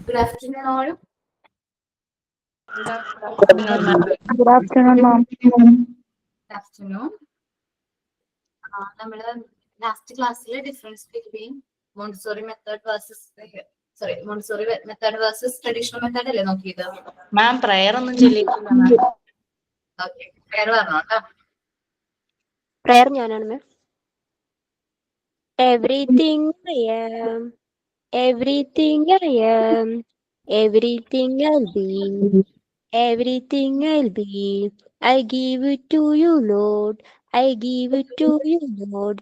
Good afternoon, all. Good afternoon, ma'am. Good afternoon. നമ്മുടെ last ക്ലാസ്സിൽ difference between Montessori method Montessori method versus traditional method അല്ലേ നോക്കിയത്? മാം prayer ഒന്നും ചൊല്ലിയിട്ടില്ല. Okay, prayer പറഞ്ഞോ കേട്ടോ. പ്രയർ ഞാനാണ് മാം. Everything I am, everything I am, everything I'll be, everything I'll be. I give it to you, Lord. I give it to you, Lord,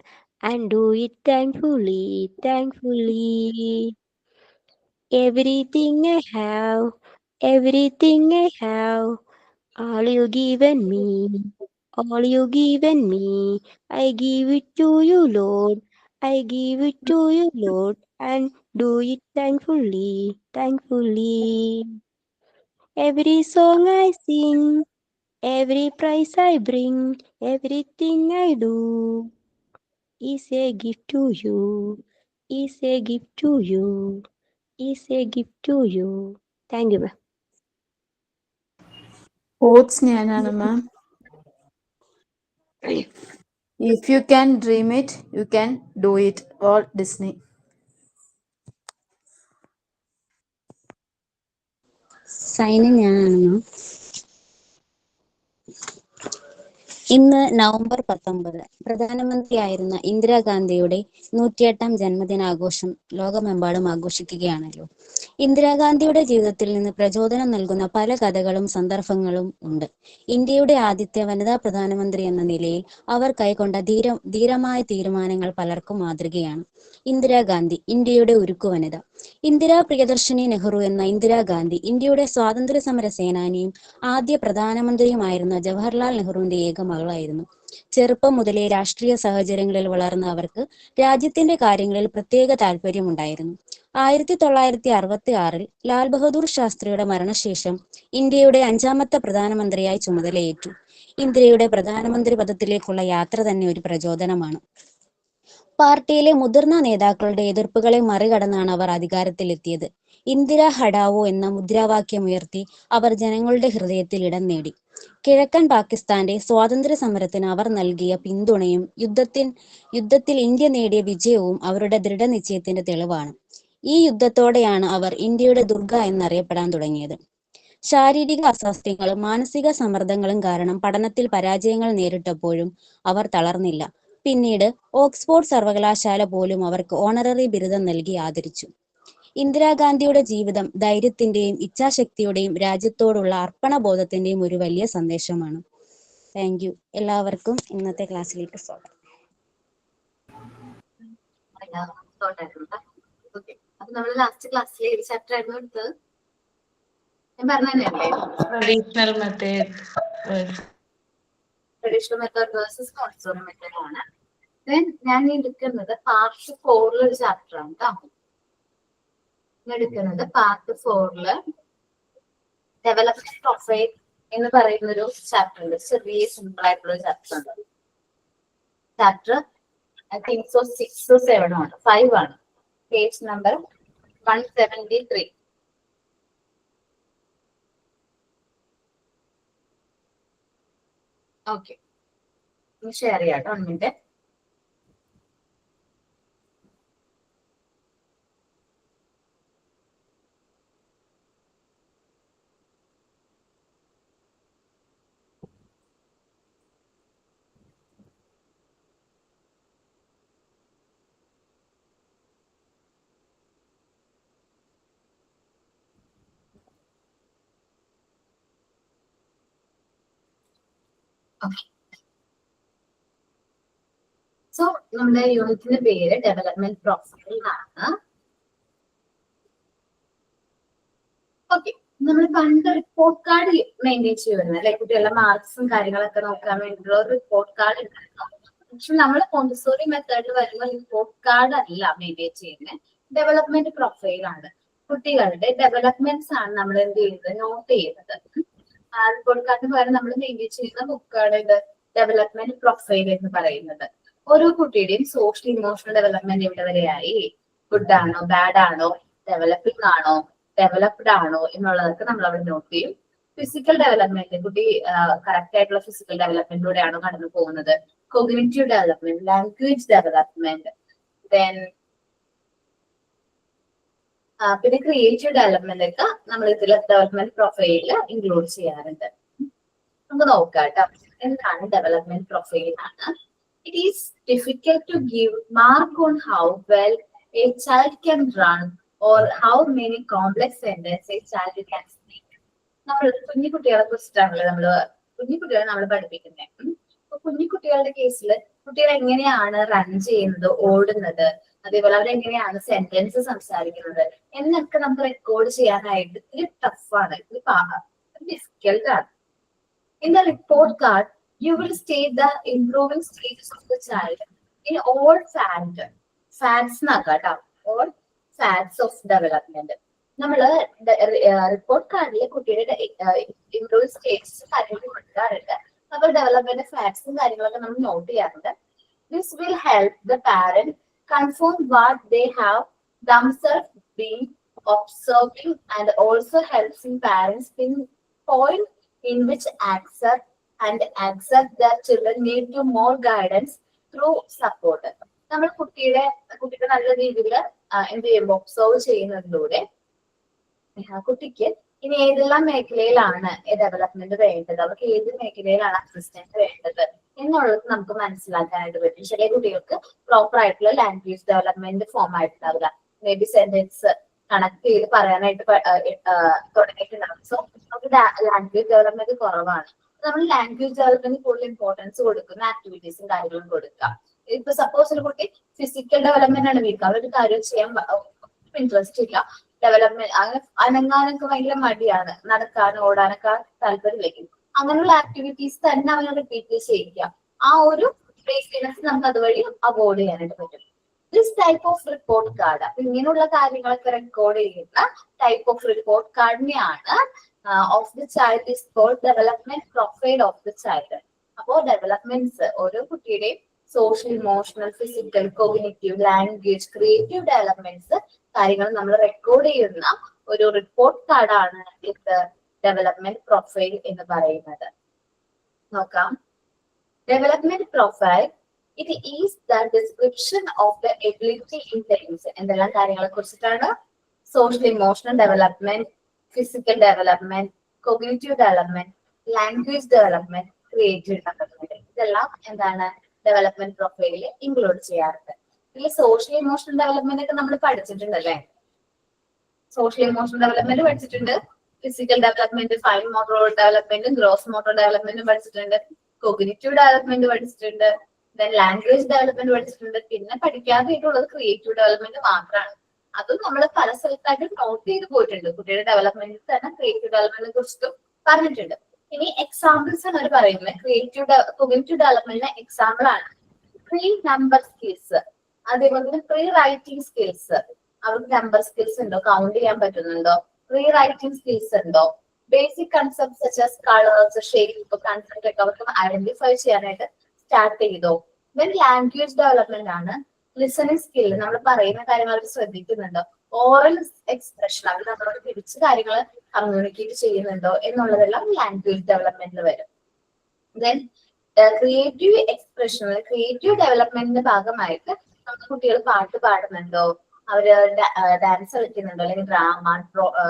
and do it thankfully, thankfully. Everything I have, everything I have, all you given me, all you given me. I give it to you, Lord. I give it to you, Lord, and do it thankfully, thankfully. Every song I sing, every price I bring, everything I do is a gift to you, is a gift to you, is a gift to you. Thank you, ma'am. Quotes ഞാനാണ് മാം. If you can dream it, you can do it. Walt Disney. സൈന് ഞാനാണ് ma'am. ഇന്ന് November 19 പ്രധാനമന്ത്രിയായിരുന്ന ഇന്ദിരാഗാന്ധിയുടെ 108ാം ജന്മദിനാഘോഷം ലോകമെമ്പാടും ആഘോഷിക്കുകയാണല്ലോ. ഇന്ദിരാഗാന്ധിയുടെ ജീവിതത്തിൽ നിന്ന് പ്രചോദനം നൽകുന്ന പല കഥകളും സന്ദർഭങ്ങളും ഉണ്ട്. ഇന്ത്യയുടെ ആദ്യത്തെ വനിതാ പ്രധാനമന്ത്രി എന്ന നിലയിൽ അവർ കൈക്കൊണ്ട ധീരമായ തീരുമാനങ്ങൾ പലർക്കും മാതൃകയാണ്. ഇന്ദിരാഗാന്ധി ഇന്ത്യയുടെ ഉരുക്കു വനിത. ഇന്ദിരാ പ്രിയദർശിനി നെഹ്റു എന്ന ഇന്ദിരാഗാന്ധി ഇന്ത്യയുടെ സ്വാതന്ത്ര്യ സമര സേനാനിയും ആദ്യ പ്രധാനമന്ത്രിയുമായിരുന്ന ജവഹർലാൽ നെഹ്റുവിന്റെ ഏക മകളായിരുന്നു. ചെറുപ്പം മുതലേ രാഷ്ട്രീയ സാഹചര്യങ്ങളിൽ വളർന്ന അവർക്ക് രാജ്യത്തിന്റെ കാര്യങ്ങളിൽ പ്രത്യേക താല്പര്യമുണ്ടായിരുന്നു. 1966 ലാൽ ബഹദൂർ ശാസ്ത്രിയുടെ മരണശേഷം ഇന്ത്യയുടെ 5ാമത്തെ പ്രധാനമന്ത്രിയായി ചുമതലയേറ്റു. ഇന്ദിരയുടെ പ്രധാനമന്ത്രി പദത്തിലേക്കുള്ള യാത്ര തന്നെ ഒരു പ്രചോദനമാണ്. പാർട്ടിയിലെ മുതിർന്ന നേതാക്കളുടെ എതിർപ്പുകളെ മറികടന്നാണ് അവർ അധികാരത്തിലെത്തിയത്. ഇന്ദിര ഹഠാവോ എന്ന മുദ്രാവാക്യമുയർത്തി അവർ ജനങ്ങളുടെ ഹൃദയത്തിൽ ഇടം നേടി. കിഴക്കൻ പാകിസ്ഥാന്റെ സ്വാതന്ത്ര്യ സമരത്തിന് അവർ നൽകിയ പിന്തുണയും യുദ്ധത്തിൽ ഇന്ത്യ നേടിയ വിജയവും അവരുടെ ദൃഢനിശ്ചയത്തിന്റെ തെളിവാണ്. ഈ യുദ്ധത്തോടെയാണ് അവർ ഇന്ത്യയുടെ ദുർഗ എന്നറിയപ്പെടാൻ തുടങ്ങിയത്. ശാരീരിക അസ്വാസ്ഥ്യങ്ങളും മാനസിക സമ്മർദ്ദങ്ങളും കാരണം പഠനത്തിൽ പരാജയങ്ങൾ നേരിട്ടപ്പോഴും അവർ തളർന്നില്ല. പിന്നീട് ഓക്സ്ഫോർഡ് സർവകലാശാല പോലും അവർക്ക് ഓണററി ബിരുദം നൽകി ആദരിച്ചു. ഇന്ദിരാഗാന്ധിയുടെ ജീവിതം ധൈര്യത്തിന്റെയും ഇച്ഛാശക്തിയുടെയും രാജ്യത്തോടുള്ള അർപ്പണബോധത്തിന്റെയും ഒരു വലിയ സന്ദേശമാണ്. Thank you. എല്ലാവർക്കും ഇന്നത്തെ ക്ലാസ്സിലേക്ക് സ്വാഗതം. അപ്പൊ നമ്മള് ലാസ്റ്റ് ക്ലാസ്സിൽ ഏത് ചാപ്റ്റർ ആയിരുന്നു എടുത്തത്? ഞാൻ പറഞ്ഞല്ലേ, traditional method traditional method versus Montessori method ആണ്. ഞാൻ എടുക്കുന്നത് പാർട്ട് 4 ഒരു ചാപ്റ്റർ ആണ് കേട്ടോ. എടുക്കുന്നത് പാർട്ട് 4 ഡെവലപ്മെന്റ് പ്രൊഫൈൽ എന്ന് പറയുന്ന ഒരു ചാപ്റ്റർ ഉണ്ട്. ചെറിയ സിമ്പിൾ ആയിട്ടുള്ള ഒരു ചാപ്റ്റർ ഉണ്ട്. Chapter I think so 6 or 7 ആണ്, 5 ആണ്. Page number 173. ഓക്കെ, ഷെയർ ചെയ്യാം കേട്ടോ. 1 മിനിറ്റ്. ഓക്കെ, സോ നമ്മുടെ യൂണിറ്റിന്റെ പേര് ഡെവലപ്മെന്റ് പ്രൊഫൈൽ ആണ്. ഓക്കെ, നമ്മൾ പണ്ട് റിപ്പോർട്ട് കാർഡ് മെയിൻറ്റെയിൻ ചെയ്യുന്നത് അല്ലെ, കുട്ടികളുടെ മാർക്സും കാര്യങ്ങളൊക്കെ നോക്കാൻ വേണ്ടിയിട്ടുള്ള ഒരു റിപ്പോർട്ട് കാർഡ് ഉണ്ടായിരുന്നു. പക്ഷെ നമ്മൾ മോണ്ടിസോറി മെത്തേഡിൽ വരുന്ന റിപ്പോർട്ട് കാർഡ് അല്ല മെയിൻറ്റെയിൻ ചെയ്യുന്നത്, ഡെവലപ്മെന്റ് പ്രൊഫൈൽ ആണ്. കുട്ടികളുടെ ഡെവലപ്മെന്റ്സ് ആണ് നമ്മൾ എന്ത് ചെയ്യുന്നത്, നോട്ട് ചെയ്യുന്നത്. റിപ്പോർട്ട് കാർഡിന് പകരം നമ്മൾ മെയിൻറ്റെയിൻ ചെയ്യുന്ന ബുക്കാണ് ഡെവലപ്മെന്റ് പ്രൊഫൈൽ എന്ന് പറയുന്നത്. ഓരോ കുട്ടിയുടെയും സോഷ്യൽ ഇമോഷണൽ ഡെവലപ്മെന്റ് എവിടെ വരെയായി, ഗുഡ് ആണോ ബാഡ് ആണോ, ഡെവലപ്പിംഗ് ആണോ, ഡെവലപ്ഡ് ആണോ എന്നുള്ളതൊക്കെ നമ്മൾ അവിടെ നോട്ട് ചെയ്യും. ഫിസിക്കൽ ഡെവലപ്മെന്റ്, കുട്ടി കറക്റ്റ് ആയിട്ടുള്ള ഫിസിക്കൽ ഡെവലപ്മെന്റിലൂടെയാണോ കടന്നു പോകുന്നത്, cognitive development, language development, then പിന്നെ ക്രിയേറ്റീവ് ഡെവലപ്മെന്റ് ഒക്കെ നമ്മൾ ഇതിൽ ഡെവലപ്മെന്റ് പ്രൊഫൈലിൽ ഇൻക്ലൂഡ് ചെയ്യാറുണ്ട്. നമുക്ക് നോക്കാം കേട്ടോ എന്താണ് ഡെവലപ്മെന്റ് പ്രൊഫൈൽ ആണ്. It is difficult to give mark on how well a child can run or how many complex sentence a child can speak. നമ്മൾ കുഞ്ഞുകുട്ടികളെ കുറിച്ചിട്ടാണല്ലോ കുഞ്ഞുകുട്ടികളെ നമ്മൾ പഠിപ്പിക്കുന്നത്. കുഞ്ഞുകുട്ടികളുടെ കേസിൽ കുട്ടികൾ എങ്ങനെയാണ് റൺ ചെയ്യുന്നത്, ഓടുന്നത്, അതേപോലെ അവരെങ്ങനെയാണ് സെന്റൻസ് സംസാരിക്കുന്നത് എന്നൊക്കെ നമുക്ക് റെക്കോർഡ് ചെയ്യാനായിട്ട് ഇത്തിരി ടഫാണ്, ഇത്തിരി ഡിഫിക്കൽട്ട് ആണ്. In the report card, you will state the improving stages of the child in all facts നാക്കാട്ടോ, all facts of development. നമ്മള് റിപ്പോർട്ട് കാർഡിൽ കുട്ടിയുടെ ഇംപ്രൂവ് സ്റ്റേജസ് കാര്യങ്ങൾ കൊടുക്കാറുണ്ട്. അപ്പോൾ ഡെവലപ്മെന്റ് ഫാക്ട്സും കാര്യങ്ങളൊക്കെ നമ്മൾ നോട്ട് ചെയ്യാറുണ്ട്. This will help the parent confirm what they have themselves been observing and also helps in parents pinpoint in which accept that children need to more guidance through support. നമ്മൾ കുട്ടിയുടെ നല്ല രീതിയിൽ എന്ത് ചെയ്യുമ്പോൾ observe ചെയ്യുന്നതിലൂടെ കുട്ടിക്ക് ഇനി ഏതെല്ലാം മേഖലയിലാണ് ഡെവലപ്മെന്റ് വേണ്ടത്, അവർക്ക് ഏത് മേഖലയിലാണ് അസിസ്റ്റൻസ് വേണ്ടത് എന്നുള്ളത് നമുക്ക് മനസ്സിലാക്കാനായിട്ട് പറ്റും. ചില കുട്ടികൾക്ക് പ്രോപ്പർ ആയിട്ടുള്ള ലാംഗ്വേജ് ഡെവലപ്മെന്റ് ഫോം ആയിട്ടുണ്ടാവില്ല, മേ ബി സെന്റൻസ് കണക്ട് ചെയ്ത് പറയാനായിട്ട് തുടങ്ങിയിട്ടുണ്ടാവും. സോ നമുക്ക് ലാംഗ്വേജ് ഡെവലപ്മെന്റ് കുറവാണ്. നമ്മൾ ലാംഗ്വേജ് ഡെവലപ്മെന്റ് കൂടുതൽ ഇമ്പോർട്ടൻസ് കൊടുക്കുന്ന ആക്ടിവിറ്റീസും കാര്യങ്ങളും കൊടുക്കാം. ഇപ്പൊ സപ്പോസ് ഒരു കുട്ടി ഫിസിക്കൽ ഡെവലപ്മെന്റ് ആണ് വീക്ക്, അവരൊരു കാര്യം ചെയ്യാൻ ഇൻട്രസ്റ്റ് ഇല്ല, ഡെവലപ്മെന്റ് അങ്ങനെ അനങ്ങാനൊക്കെ ഭയങ്കര മടിയാണ്, നടക്കാനും ഓടാനൊക്കെ താല്പര്യം വയ്ക്കും, അങ്ങനെയുള്ള ആക്ടിവിറ്റീസ് തന്നെ അവനെ റിപ്പീറ്റ് ചെയ്യിക്കുക. ആ ഒരു ബേസിക്നെസ് നമുക്ക് അതുവഴി അവോയ്ഡ് ചെയ്യാനായിട്ട് പറ്റും. This type of report card, അപ്പൊ ഇങ്ങനെയുള്ള കാര്യങ്ങളൊക്കെ റെക്കോർഡ് ചെയ്യുന്ന ടൈപ്പ് ഓഫ് റിപ്പോർട്ട് കാർഡിനെയാണ് of the child is called development profile of the child. അപ്പോ ഡെവലപ്മെന്റ്സ് ഓരോ കുട്ടിയുടെയും social, emotional, physical, cognitive, language, creative developments കാര്യങ്ങൾ നമ്മൾ റെക്കോർഡ് ചെയ്യുന്ന ഒരു റിപ്പോർട്ട് കാർഡാണ് ഇത് ഡെവലപ്മെന്റ് പ്രൊഫൈൽ എന്ന് പറയുന്നത്. നോക്കാം. Development profile it is the description of the ability intelligence. എന്തെല്ലാം കാര്യങ്ങളെ കുറിച്ചിട്ടാണ്? Social emotional development, physical development, cognitive development, language development, creative development, ഇതെല്ലാം എന്താണ് ഡെവലപ്മെന്റ് പ്രൊഫൈലിൽ ഇൻക്ലൂഡ് ചെയ്യാറുണ്ട്. ഇതിൽ സോഷ്യൽ ഇമോഷണൽ ഡെവലപ്മെന്റ് ഒക്കെ നമ്മൾ പഠിച്ചിട്ടുണ്ടല്ലേ? സോഷ്യൽ ഇമോഷണൽ ഡെവലപ്മെന്റ് പഠിച്ചിട്ടുണ്ട്, ഫിസിക്കൽ ഡെവലപ്മെന്റ്, ഫൈൻ മോട്ടോർ ഡെവലപ്മെന്റും ഗ്രോസ് മോട്ടോർ ഡെവലപ്മെന്റും പഠിച്ചിട്ടുണ്ട്, കോഗ്നിറ്റീവ് ഡെവലപ്മെന്റ് പഠിച്ചിട്ടുണ്ട്, ദെൻ ലാംഗ്വേജ് ഡെവലപ്മെന്റ് പഠിച്ചിട്ടുണ്ട്. പിന്നെ പഠിക്കാതെയായിട്ടുള്ളത് ക്രിയേറ്റീവ് ഡെവലപ്മെന്റ് മാത്രമാണ്. അതും നമ്മൾ പല സ്ഥലത്തായിട്ട് നോട്ട് ചെയ്ത് പോയിട്ടുണ്ട്. കുട്ടിയുടെ ഡെവലപ്മെന്റിൽ തന്നെ ക്രിയേറ്റീവ് ഡെവലപ്മെന്റിനെ കുറിച്ചിട്ടും പറഞ്ഞിട്ടുണ്ട്. ഇനി എക്സാമ്പിൾസ് ആണ് അവർ പറയുന്നത്. കോഗ്നിറ്റീവ് ഡെവലപ്മെന്റിന് എക്സാമ്പിൾ ആണ് പ്രീ നമ്പർ സ്കിൽസ്, അതേപോലെ തന്നെ പ്രീ റൈറ്റിംഗ് സ്കിൽസ്. അവർക്ക് നമ്പർ സ്കിൽസ് ഉണ്ടോ, കൗണ്ട് ചെയ്യാൻ പറ്റുന്നുണ്ടോ, പ്രീ റൈറ്റിംഗ് സ്കിൽസ് ഉണ്ടോ, basic concept such as colours, shape, concept ഒക്കെ അവർക്ക് ഐഡന്റിഫൈ ചെയ്യാനായിട്ട് സ്റ്റാർട്ട് ചെയ്തോ. ദെൻ ലാംഗ്വേജ് ഡെവലപ്മെന്റ് ആണ് ലിസണിങ് സ്കിൽ, നമ്മൾ പറയുന്ന കാര്യങ്ങൾ അവർ ശ്രദ്ധിക്കുന്നുണ്ടോ, ഓറൽ എക്സ്പ്രഷൻ അവർ നമ്മളോട് തിരിച്ച് കാര്യങ്ങൾ കമ്മ്യൂണിക്കേറ്റ് ചെയ്യുന്നുണ്ടോ എന്നുള്ളതെല്ലാം ലാംഗ്വേജ് ഡെവലപ്മെന്റിൽ വരും. ദെൻ ക്രിയേറ്റീവ് എക്സ്പ്രഷൻ, ക്രിയേറ്റീവ് ഡെവലപ്മെന്റിന്റെ ഭാഗമായിട്ട് നമുക്ക് കുട്ടികൾ പാട്ട് പാടുന്നുണ്ടോ, അവര് ഡാൻസ് കളിക്കുന്നുണ്ടോ, അല്ലെങ്കിൽ ഡ്രാമ,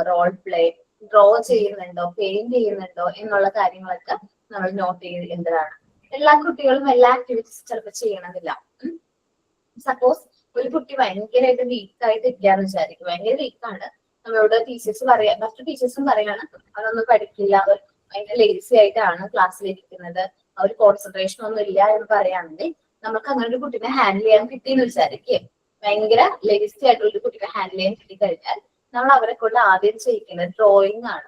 റോൾ പ്ലേ, ഡ്രോ ചെയ്യുന്നുണ്ടോ, പെയിന്റ് ചെയ്യുന്നുണ്ടോ എന്നുള്ള കാര്യങ്ങളൊക്കെ നമ്മൾ നോട്ട് ചെയ്യേണ്ടതാണ്. എല്ലാ കുട്ടികളും എല്ലാ ആക്ടിവിറ്റീസ് ചിലപ്പോൾ ചെയ്യണമെന്നില്ല. സപ്പോസ് ഒരു കുട്ടി ഭയങ്കരമായിട്ട് വീക്കായിട്ട് ഇരിക്കാന്ന് വിചാരിക്കും, ഭയങ്കര വീക്കാണ്, നമ്മളോട് ടീച്ചേഴ്സ് പറയാ, മറ്റു ടീച്ചേഴ്സും പറയാണ് അവരൊന്നും പഠിക്കില്ല, അവർ ഭയങ്കര ലേസി ആയിട്ടാണ് ക്ലാസ്സിൽ ഇരിക്കുന്നത്, അവർ കോൺസെൻട്രേഷൻ ഒന്നും ഇല്ല എന്ന് പറയുകയാണെങ്കിൽ നമുക്ക് അങ്ങനെ ഒരു കുട്ടീനെ ഹാൻഡിൽ ചെയ്യാൻ കിട്ടിയെന്ന് വിചാരിക്കും. ഭയങ്കര ലേസി ആയിട്ടുള്ള ഒരു കുട്ടീനെ ഹാൻഡിൽ ചെയ്യാൻ കിട്ടിക്കഴിഞ്ഞാൽ നമ്മൾ അവരെ കൊണ്ട് ആദ്യം ചെയ്യിക്കുന്നത് ഡ്രോയിങ് ആണ്.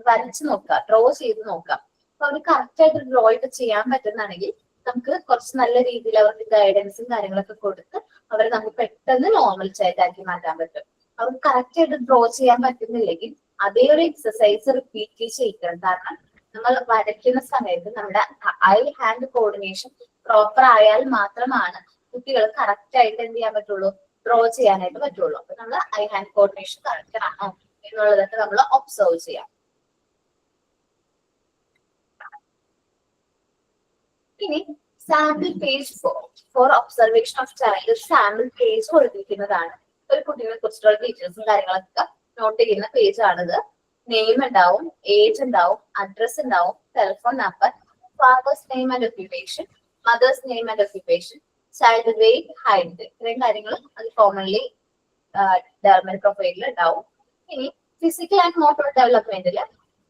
വരച്ച് നോക്കാം, ഡ്രോ ചെയ്ത് നോക്കാം. അപ്പൊ അവർക്ക് കറക്റ്റ് ആയിട്ട് ഡ്രോ ഒക്കെ ചെയ്യാൻ പറ്റുന്നതാണെങ്കിൽ നമുക്ക് കുറച്ച് നല്ല രീതിയിൽ അവർക്ക് ഗൈഡൻസും കാര്യങ്ങളൊക്കെ കൊടുത്ത് അവരെ നമുക്ക് പെട്ടെന്ന് നോർമൽ ചൈൽഡ് ആക്കി മാറ്റാൻ പറ്റും. അവർക്ക് കറക്റ്റ് ആയിട്ട് ഡ്രോ ചെയ്യാൻ പറ്റുന്നില്ലെങ്കിൽ അതേ ഒരു എക്സസൈസ് റിപ്പീറ്റ് ചെയ്യിക്കണം. കാരണം നമ്മൾ വരയ്ക്കുന്ന സമയത്ത് നമ്മുടെ ഐ ഹാൻഡ് കോർഡിനേഷൻ പ്രോപ്പർ ആയാൽ മാത്രമാണ് കുട്ടികൾ കറക്റ്റ് ആയിട്ട് എന്ത് ചെയ്യാൻ പറ്റുള്ളൂ, ഡ്രോ ചെയ്യാനായിട്ട് പറ്റുള്ളൂ. അപ്പൊ നമ്മൾ ഐ ഹാൻഡ് കോർഡിനേഷൻ കറക്റ്റ് ആണോ എന്നുള്ളതൊക്കെ നമ്മൾ ഒബ്സർവ് ചെയ്യാം. ഇനി sample page for observation of child sample page കൊടുത്തിരിക്കുന്നതാണ്. ഒരു കുട്ടികളെ കുറിച്ചുള്ള ഡീറ്റെയിൽസും കാര്യങ്ങളൊക്കെ നോട്ട് ചെയ്യുന്ന പേജ് ആണിത്. നെയിം ഉണ്ടാവും, ഏജ് ഉണ്ടാവും, അഡ്രസ് ഉണ്ടാവും, telephone number, father's name and occupation, mother's name and occupation, child weight, height, ഇത്രയും കാര്യങ്ങൾ അത് കോമൺലി ഡെവലപ്മെന്റ് പ്രൊഫൈലിൽ ഉണ്ടാവും. ഇനി ഫിസിക്കൽ ആൻഡ് മോട്ടോർ ഡെവലപ്മെന്റിൽ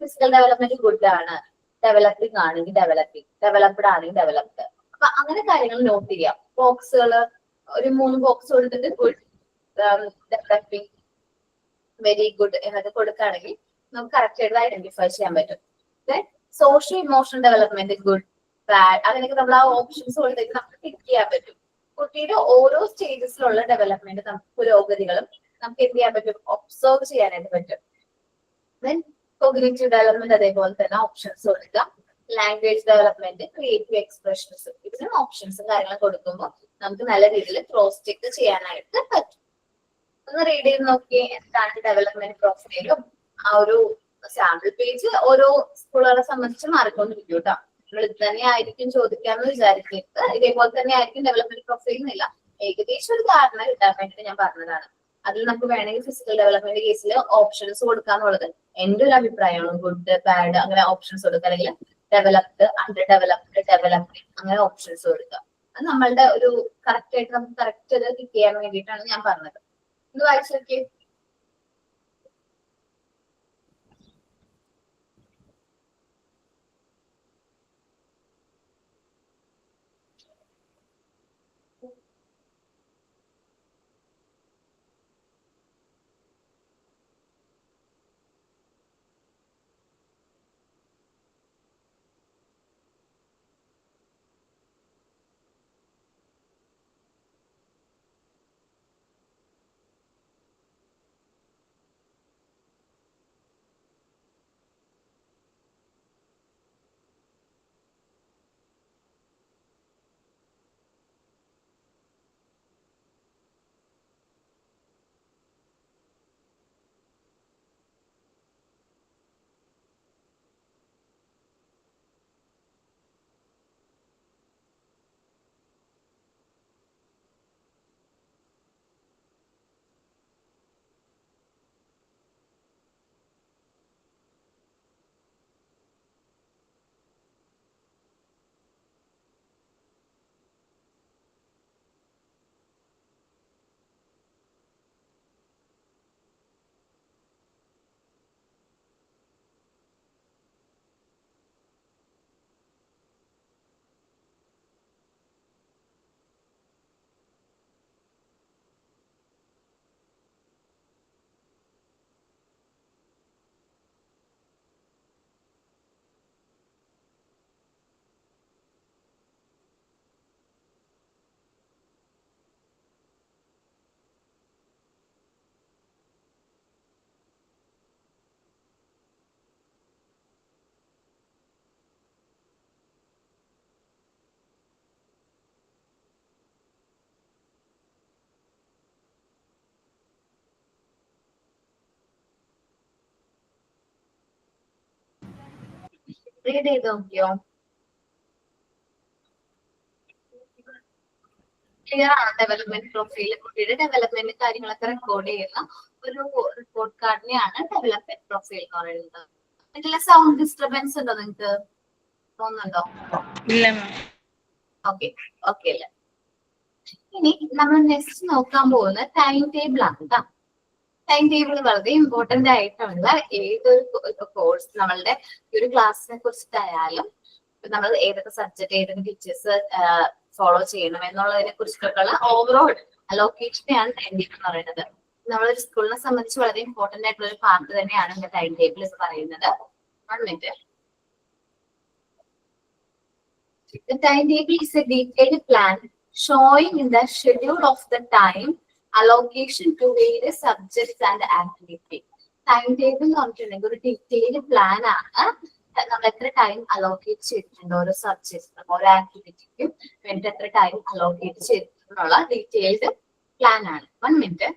ഫിസിക്കൽ ഡെവലപ്മെന്റ് ഗുഡ് ആണ്, ഡെവലപ്പിംഗ് ആണെങ്കിൽ ഡെവലപ്പിംഗ്, ഡെവലപ്ഡ് ആണെങ്കിൽ ഡെവലപ്ഡ്. അപ്പൊ അങ്ങനെ കാര്യങ്ങൾ നോട്ട് ചെയ്യാം. ബോക്സുകൾ ഒരു 3 ബോക്സ് കൊടുത്തിട്ട് ഗുഡ്, ഡെവലപ്പിംഗ്, വെരി ഗുഡ് എന്നൊക്കെ കൊടുക്കുകയാണെങ്കിൽ നമുക്ക് കറക്റ്റ് ആയിട്ട് ഐഡന്റിഫൈ ചെയ്യാൻ പറ്റും. Social emotional development good, bad, അങ്ങനെയൊക്കെ നമ്മൾ ആ ഓപ്ഷൻസ് കൊടുത്തിട്ട് നമുക്ക് ടിക്ക് ചെയ്യാൻ പറ്റും. കുട്ടിയുടെ ഓരോ സ്റ്റേജസിലുള്ള ഡെവലപ്മെന്റ് നമുക്ക് പുരോഗതികളും നമുക്ക് എന്ത് ചെയ്യാൻ പറ്റും, ഒബ്സർവ് ചെയ്യാനായിട്ട് പറ്റും. ദെൻ കോഗ്നിറ്റീവ് ഡെവലപ്മെന്റ് അതേപോലെ തന്നെ ഓപ്ഷൻസ് കൊടുക്കാം. ലാംഗ്വേജ് ഡെവലപ്മെന്റ്, ക്രിയേറ്റീവ് എക്സ്പ്രഷൻസ്, ഇതിനും ഓപ്ഷൻസും കാര്യങ്ങളും കൊടുക്കുമ്പോൾ നമുക്ക് നല്ല രീതിയിൽ ക്രോസ് ചെക്ക് ചെയ്യാനായിട്ട് പറ്റും. ഒന്ന് റീഡ് ചെയ്ത് നോക്കി എന്താണ് ഡെവലപ്മെന്റ് പ്രൊഫൈലും ആ ഒരു സാമ്പിൾ പേജ് ഓരോ സ്കൂളുകളെ സംബന്ധിച്ച് മാറിക്കൊണ്ടിരിക്കും കേട്ടോ. നമ്മൾ ഇത് തന്നെ ആയിരിക്കും ചോദിക്കാന്ന് വിചാരിക്കരുത്. ഇതേപോലെ തന്നെ ആയിരിക്കും ഡെവലപ്മെന്റ് പ്രൊഫൈൽ എന്നില്ല. ഏകദേശം ഒരു ധാരണ കിട്ടാൻ വേണ്ടിയിട്ട് ഞാൻ പറഞ്ഞതാണ്. അതിൽ നമുക്ക് വേണമെങ്കിൽ ഫിസിക്കൽ ഡെവലപ്മെന്റ് കേസിൽ ഓപ്ഷൻസ് കൊടുക്കാന്നുള്ളത് എന്റെ ഒരു അഭിപ്രായമാണ്. ഗുഡ്, ബാഡ് അങ്ങനെ ഓപ്ഷൻസ് കൊടുക്കുക, അല്ലെങ്കിൽ ഡെവലപ്ഡ്, അണ്ടർ ഡെവലപ്ഡ്, ഡെവലപ്ഡ് അങ്ങനെ ഓപ്ഷൻസ് കൊടുക്കുക. അത് നമ്മളുടെ ഒരു കറക്റ്റ് ആയിട്ട് നമുക്ക് കറക്റ്റ് അത് കിക്ക് ചെയ്യാൻ വേണ്ടിയിട്ടാണ് ഞാൻ പറഞ്ഞത്. ഇത് വായിച്ചു നോക്കിയേ. റീഡ് ചെയ്ത് നോക്കിയോ? ക്ലിയർ ആണ്. ഡെവലപ്മെന്റ് പ്രൊഫൈൽ കുട്ടിയുടെ ഡെവലപ്മെന്റ് കാര്യങ്ങളൊക്കെ റെക്കോർഡ് ചെയ്യുന്ന ഒരു റിപ്പോർട്ട് കാർഡിനെയാണ് ഡെവലപ്മെന്റ് പ്രൊഫൈൽ എന്ന് പറയുന്നത്. ഇതിലെ സൗണ്ട് ഡിസ്റ്റർബൻസ് ഉണ്ടോ നിങ്ങൾക്ക് തോന്നുന്നുണ്ടോ? ഇല്ല മാം. ഓക്കെ ഓക്കെ അല്ലേ. ഇനി നമ്മൾ നെക്സ്റ്റ് നോക്കാൻ പോകുന്ന ടൈം ടേബിൾ ആണ് കേട്ടോ. ടൈം ടേബിൾ വളരെ ഇമ്പോർട്ടന്റ് ആയിട്ടുള്ള ഏതൊരു കോഴ്സ് നമ്മളുടെ ഒരു ക്ലാസ്സിനെ കുറിച്ചിട്ടായാലും നമ്മൾ ഏതൊക്കെ സബ്ജക്ട് ഏതൊക്കെ ടീച്ചേഴ്സ് ഫോളോ ചെയ്യണം എന്നുള്ളതിനെ കുറിച്ചിട്ടൊക്കെയുള്ള ഓവറോൾ അലോക്കേഷനെയാണ് ടൈം ടേബിൾ എന്ന് പറയുന്നത്. നമ്മളൊരു സ്കൂളിനെ സംബന്ധിച്ച് വളരെ ഇമ്പോർട്ടന്റ് ആയിട്ടുള്ള ഒരു പാർട്ട് തന്നെയാണ് ടൈം ടേബിൾ എന്ന് പറയുന്നത്. 1 minute. The timetable is a detailed plan showing the schedule of the time allocation to various subjects and activity. Timetable എന്ന് പറഞ്ഞിട്ടുണ്ടെങ്കിൽ ഒരു ഡീറ്റെയിൽഡ് പ്ലാൻ ആണ്. നമ്മൾ എത്ര ടൈം അലോക്കേറ്റ് ചെയ്തിട്ടുണ്ട് ഓരോ സബ്ജക്റ്റിനും ഓരോ ആക്ടിവിറ്റിക്കും വേണ്ടി എത്ര ടൈം അലോക്കേറ്റ് ചെയ്തിട്ടുള്ള ഡീറ്റെയിൽഡ് പ്ലാൻ ആണ്. 1 minute.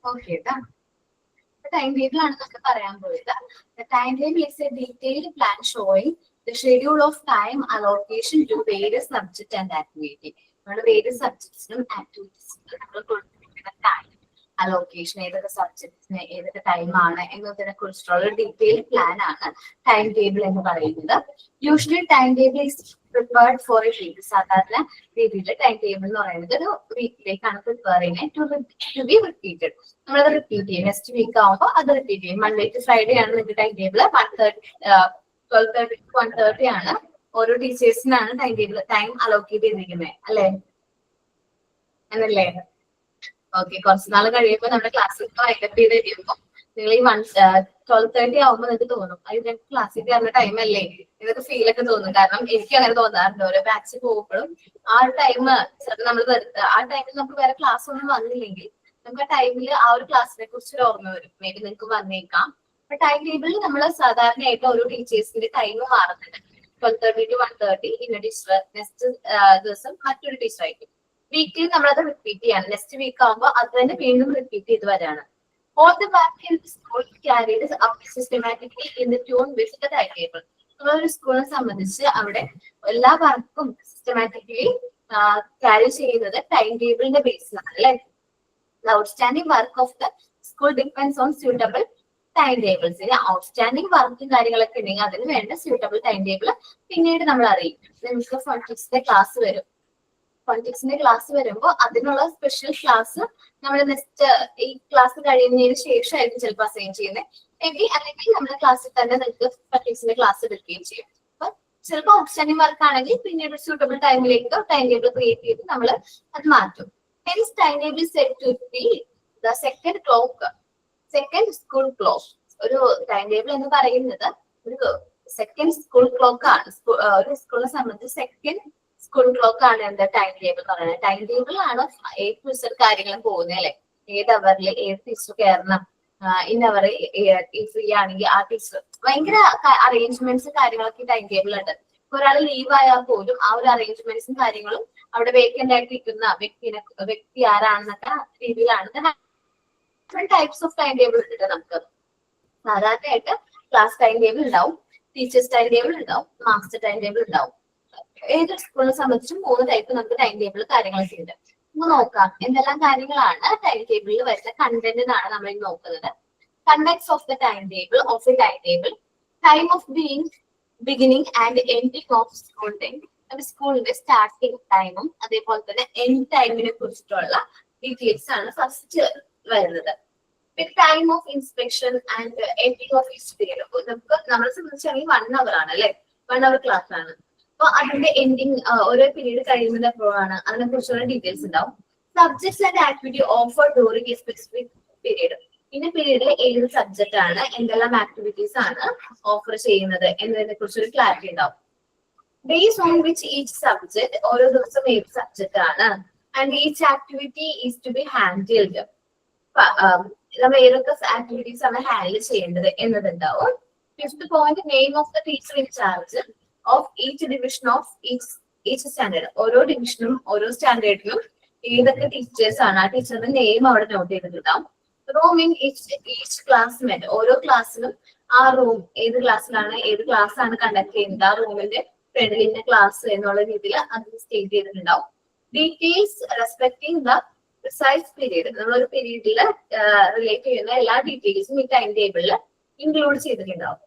Okay, done. The timetable ആണ് നമ്മൾ പറയാൻ പോയത്. The timetable is a detailed plan showing the schedule of time allocation to various subject and activity. നമ്മുടെ various subjects ഉം activities നമ്മൾ കൊടുത്തിരിക്കുന്ന time allocation ഏതൊക്കെ സബ്ജക്ട്സിന് ഏതൊക്കെ ടൈം ആണ് എന്നതിനെ കുറിച്ചുള്ള ഡീറ്റെയിൽഡ് പ്ലാൻ ആണ് ടൈം ടേബിൾ എന്ന് പറയുന്നത്. Usually time table is prepared for a week. സാധാരണ രീതിയിൽ ടൈം ടേബിൾ എന്ന് പറയുന്നത് ഒരു വീക്കിലേക്കാണ് പ്രിപ്പയർ ചെയ്യുന്നത് ടു ബി റിപ്പീറ്റഡ്. നമ്മളത് റിപ്പീറ്റ് ചെയ്യും. നെക്സ്റ്റ് വീക്ക് ആകുമ്പോൾ അത് റിപ്പീറ്റ് ചെയ്യും. മൺഡേ ടു ഫ്രൈഡേ ആണ് നിങ്ങൾക്ക് ടൈം ടേബിൾ. 12:30 to 1:30 ആണ്. ഓരോ ടീച്ചേഴ്സിനാണ് ടൈം ടേബിൾ ടൈം അലോക്കേറ്റ് ചെയ്തിരിക്കുന്നത് അല്ലേ എന്നല്ലേ? ഓക്കെ, കുറച്ച് നാൾ കഴിയുമ്പോൾ നമ്മുടെ ക്ലാസ്സിൽ വൈൻഡപ്പ് ചെയ്ത് കഴിയുമ്പോൾ നിങ്ങൾ ഈ 12:30 ആവുമ്പോൾ നിങ്ങൾക്ക് തോന്നും അത് ഞങ്ങൾക്ക് ക്ലാസ്സിൽ കയറുന്ന ടൈം അല്ലേ എന്നൊക്കെ ഫീൽ ഒക്കെ തോന്നും. കാരണം എനിക്ക് അങ്ങനെ തോന്നാറുണ്ട്. ഓരോ ബാച്ച് പോകുമ്പോഴും ആ ഒരു ടൈം ചിലപ്പോൾ നമ്മൾ ആ ടൈമിൽ നമുക്ക് വേറെ ക്ലാസ് ഒന്നും വന്നില്ലെങ്കിൽ നമുക്ക് ആ ടൈമിൽ ആ ഒരു ക്ലാസ്സിനെ കുറിച്ച് ഒരു ഓർമ്മ വരും. മേ ബി നിങ്ങൾക്ക് വന്നേക്കാം. അപ്പൊ ടൈം ടേബിളിൽ നമ്മൾ സാധാരണയായിട്ട് ഓരോ ടീച്ചേഴ്സിന്റെ ടൈം മാറുന്നുണ്ട്. 12:30 to 1:30 ഇന്ന ടീച്ചർ, നെക്സ്റ്റ് ദിവസം മറ്റൊരു ടീച്ചർ ആയിരിക്കും. വീക്കിൽ നമ്മളത് റിപ്പീറ്റ് ചെയ്യാണ്. നെക്സ്റ്റ് വീക്ക് ആകുമ്പോൾ അത് തന്നെ വീണ്ടും റിപ്പീറ്റ് ചെയ്ത് വരാണ്. All the work in the school carried out systematically in the tune with the timetable. നമ്മളൊരു സ്കൂളിനെ സംബന്ധിച്ച് അവിടെ എല്ലാ വർക്കും സിസ്റ്റമാറ്റിക്കലി ക്യാരി ചെയ്യുന്നത് ടൈം ടേബിളിന്റെ ബേസിലാണ് അല്ലെ. The outstanding work of the school depends on suitable timetables. Outstanding വർക്കും കാര്യങ്ങളൊക്കെ ഉണ്ടെങ്കിൽ അതിന് വേണ്ട സ്യൂട്ടബിൾ ടൈം ടേബിൾ പിന്നീട് നമ്മൾ അറിയിക്കും. നിങ്ങൾക്ക് ഫോണിക്സിന്റെ ക്ലാസ് വരും. ഫോണിക്സിന്റെ ക്ലാസ് വരുമ്പോൾ അതിനുള്ള സ്പെഷ്യൽ ക്ലാസ് നമ്മൾ നെക്സ്റ്റ് ഈ ക്ലാസ് കഴിയുന്നതിന് ശേഷമായിരിക്കും ചിലപ്പോൾ അസൈൻ ചെയ്യുന്നത്. അല്ലെങ്കിൽ നമ്മുടെ ക്ലാസ്സിൽ തന്നെ നിങ്ങൾക്ക് ഫോണിക്സിന്റെ ക്ലാസ് എടുക്കുകയും ചെയ്യും. അപ്പൊ ചിലപ്പോൾ ഔട്ട്സ്റ്റാൻഡിംഗ് വർക്ക് ആണെങ്കിൽ പിന്നീട് സ്യൂട്ടബിൾ ടൈമിലേക്ക് ടൈം ടേബിൾ ക്രിയേറ്റ് ചെയ്ത് നമ്മൾ അത് മാറ്റും. Hence, timetable is said to be the second clock, second school clock. ഒരു ടൈം ടേബിൾ എന്ന് പറയുന്നത് ഒരു സെക്കൻഡ് സ്കൂൾ ക്ലോക്ക് ആണ്. ഒരു സ്കൂളിനെ സംബന്ധിച്ച് സെക്കൻഡ് സ്കൂൾ ക്ലോക്ക് ആണ് എന്താ ടൈം ടേബിൾ എന്ന് പറയുന്നത്. ടൈം ടേബിൾ ആണ് ഏത് ടീച്ചർ കാര്യങ്ങളും പോകുന്നത് അല്ലെ. ഏത് അവറിൽ ഏത് ടീച്ചർ കയറണം, ഇന്ന അവർ ഫ്രീ ആണെങ്കിൽ ആ ടീച്ചർ ഭയങ്കര അറേഞ്ച്മെന്റ്സ് കാര്യങ്ങളൊക്കെ ടൈം ടേബിൾ ഉണ്ട്. ഒരാൾ ലീവ് ആയാൽ പോലും ആ ഒരു അറേഞ്ച്മെന്റ്സും കാര്യങ്ങളും അവിടെ വേക്കന്റ് ആയിട്ട് ഇരിക്കുന്ന വ്യക്തി ആരാണെന്നൊക്കെ രീതിയിലാണ് different types of time table ഉണ്ട്. നമുക്ക് സാധാരണയായിട്ട് ക്ലാസ് ടൈം ടേബിൾ ഉണ്ടാവും, ടീച്ചേഴ്സ് ടൈം ടേബിൾ ഉണ്ടാവും, മാസ്റ്റർ ടൈം ടേബിൾ ഉണ്ടാവും. ഏതൊരു സ്കൂളിനെ സംബന്ധിച്ചും 3 ടൈപ്പ് നമുക്ക് ടൈം ടേബിൾ കാര്യങ്ങളൊക്കെ ഉണ്ട്. നമുക്ക് നോക്കാം എന്തെല്ലാം കാര്യങ്ങളാണ് ടൈം ടേബിളിൽ വരുന്ന കണ്ടന്റ് എന്നാണ് നമ്മൾ നോക്കുന്നത്. Conducts of the time table of A time table, time of beginning and ending of school time. സ്കൂളിന്റെ സ്റ്റാർട്ടിംഗ് ടൈമും അതേപോലെ തന്നെ എൻഡ് ടൈമിനെ കുറിച്ചിട്ടുള്ള ഡീറ്റെയിൽസ് ആണ് ഫസ്റ്റ് വരുന്നത്. Time of inspection and ending of each period. നമുക്ക് നമ്മളെ സംബന്ധിച്ചാണെങ്കിൽ 1 hour ആണ് അല്ലെ, 1 hour ക്ലാസ് ആണ്. അപ്പൊ അതിന്റെ എൻഡിങ് ഓരോ പീരീഡ് കഴിയുന്നത് എപ്പോഴാണ് അതിനെ കുറിച്ചുള്ള ഡീറ്റെയിൽസ് ഉണ്ടാവും. Subjects and activity offer during A specific period. ഇന്ന പീരീഡിൽ ഏത് സബ്ജക്ട് ആണ്, എന്തെല്ലാം ആക്ടിവിറ്റീസ് ആണ് ഓഫർ ചെയ്യുന്നത് എന്നതിനെ കുറിച്ചൊരു ക്ലാരിറ്റി ഉണ്ടാവും. Based on which each subject, ഓരോ ദിവസം ഏത് സബ്ജക്ട് ആണ്, and each activity is to be handled. നമ്മൾ ഏതൊക്കെ ആക്ടിവിറ്റീസ് ആണ് ഹാൻഡിൽ ചെയ്യേണ്ടത് എന്നതുണ്ടാവും. 5th point, name of the teacher in charge of each division of each standard. ഓരോ ഡിവിഷനും ഓരോ സ്റ്റാൻഡേർഡിലും ഏതൊക്കെ ടീച്ചേഴ്സ് ആണ് ആ ടീച്ചറുടെ നെയിം അവിടെ നോട്ട് ചെയ്തിട്ടുണ്ടാവും. Room in each classmate. ഓരോ ക്ലാസ്സിലും ആ റൂം ഏത് ക്ലാസ്സിലാണ് ഏത് ക്ലാസ് ആണ് കണ്ടക്ട് ചെയ്യുന്നത്, ആ റൂമിന്റെ ഫ്രണ്ടിലിന്റെ ക്ലാസ് എന്നുള്ള രീതിയിൽ അത് സ്റ്റേറ്റ് ചെയ്തിട്ടുണ്ടാവും. Details respecting the precise period. നമ്മളൊരു പീരീഡിൽ റിലേറ്റ് ചെയ്യുന്ന എല്ലാ ഡീറ്റെയിൽസും ഈ ടൈം ടേബിളിൽ ഇൻക്ലൂഡ് ചെയ്തിട്ടുണ്ടാവും.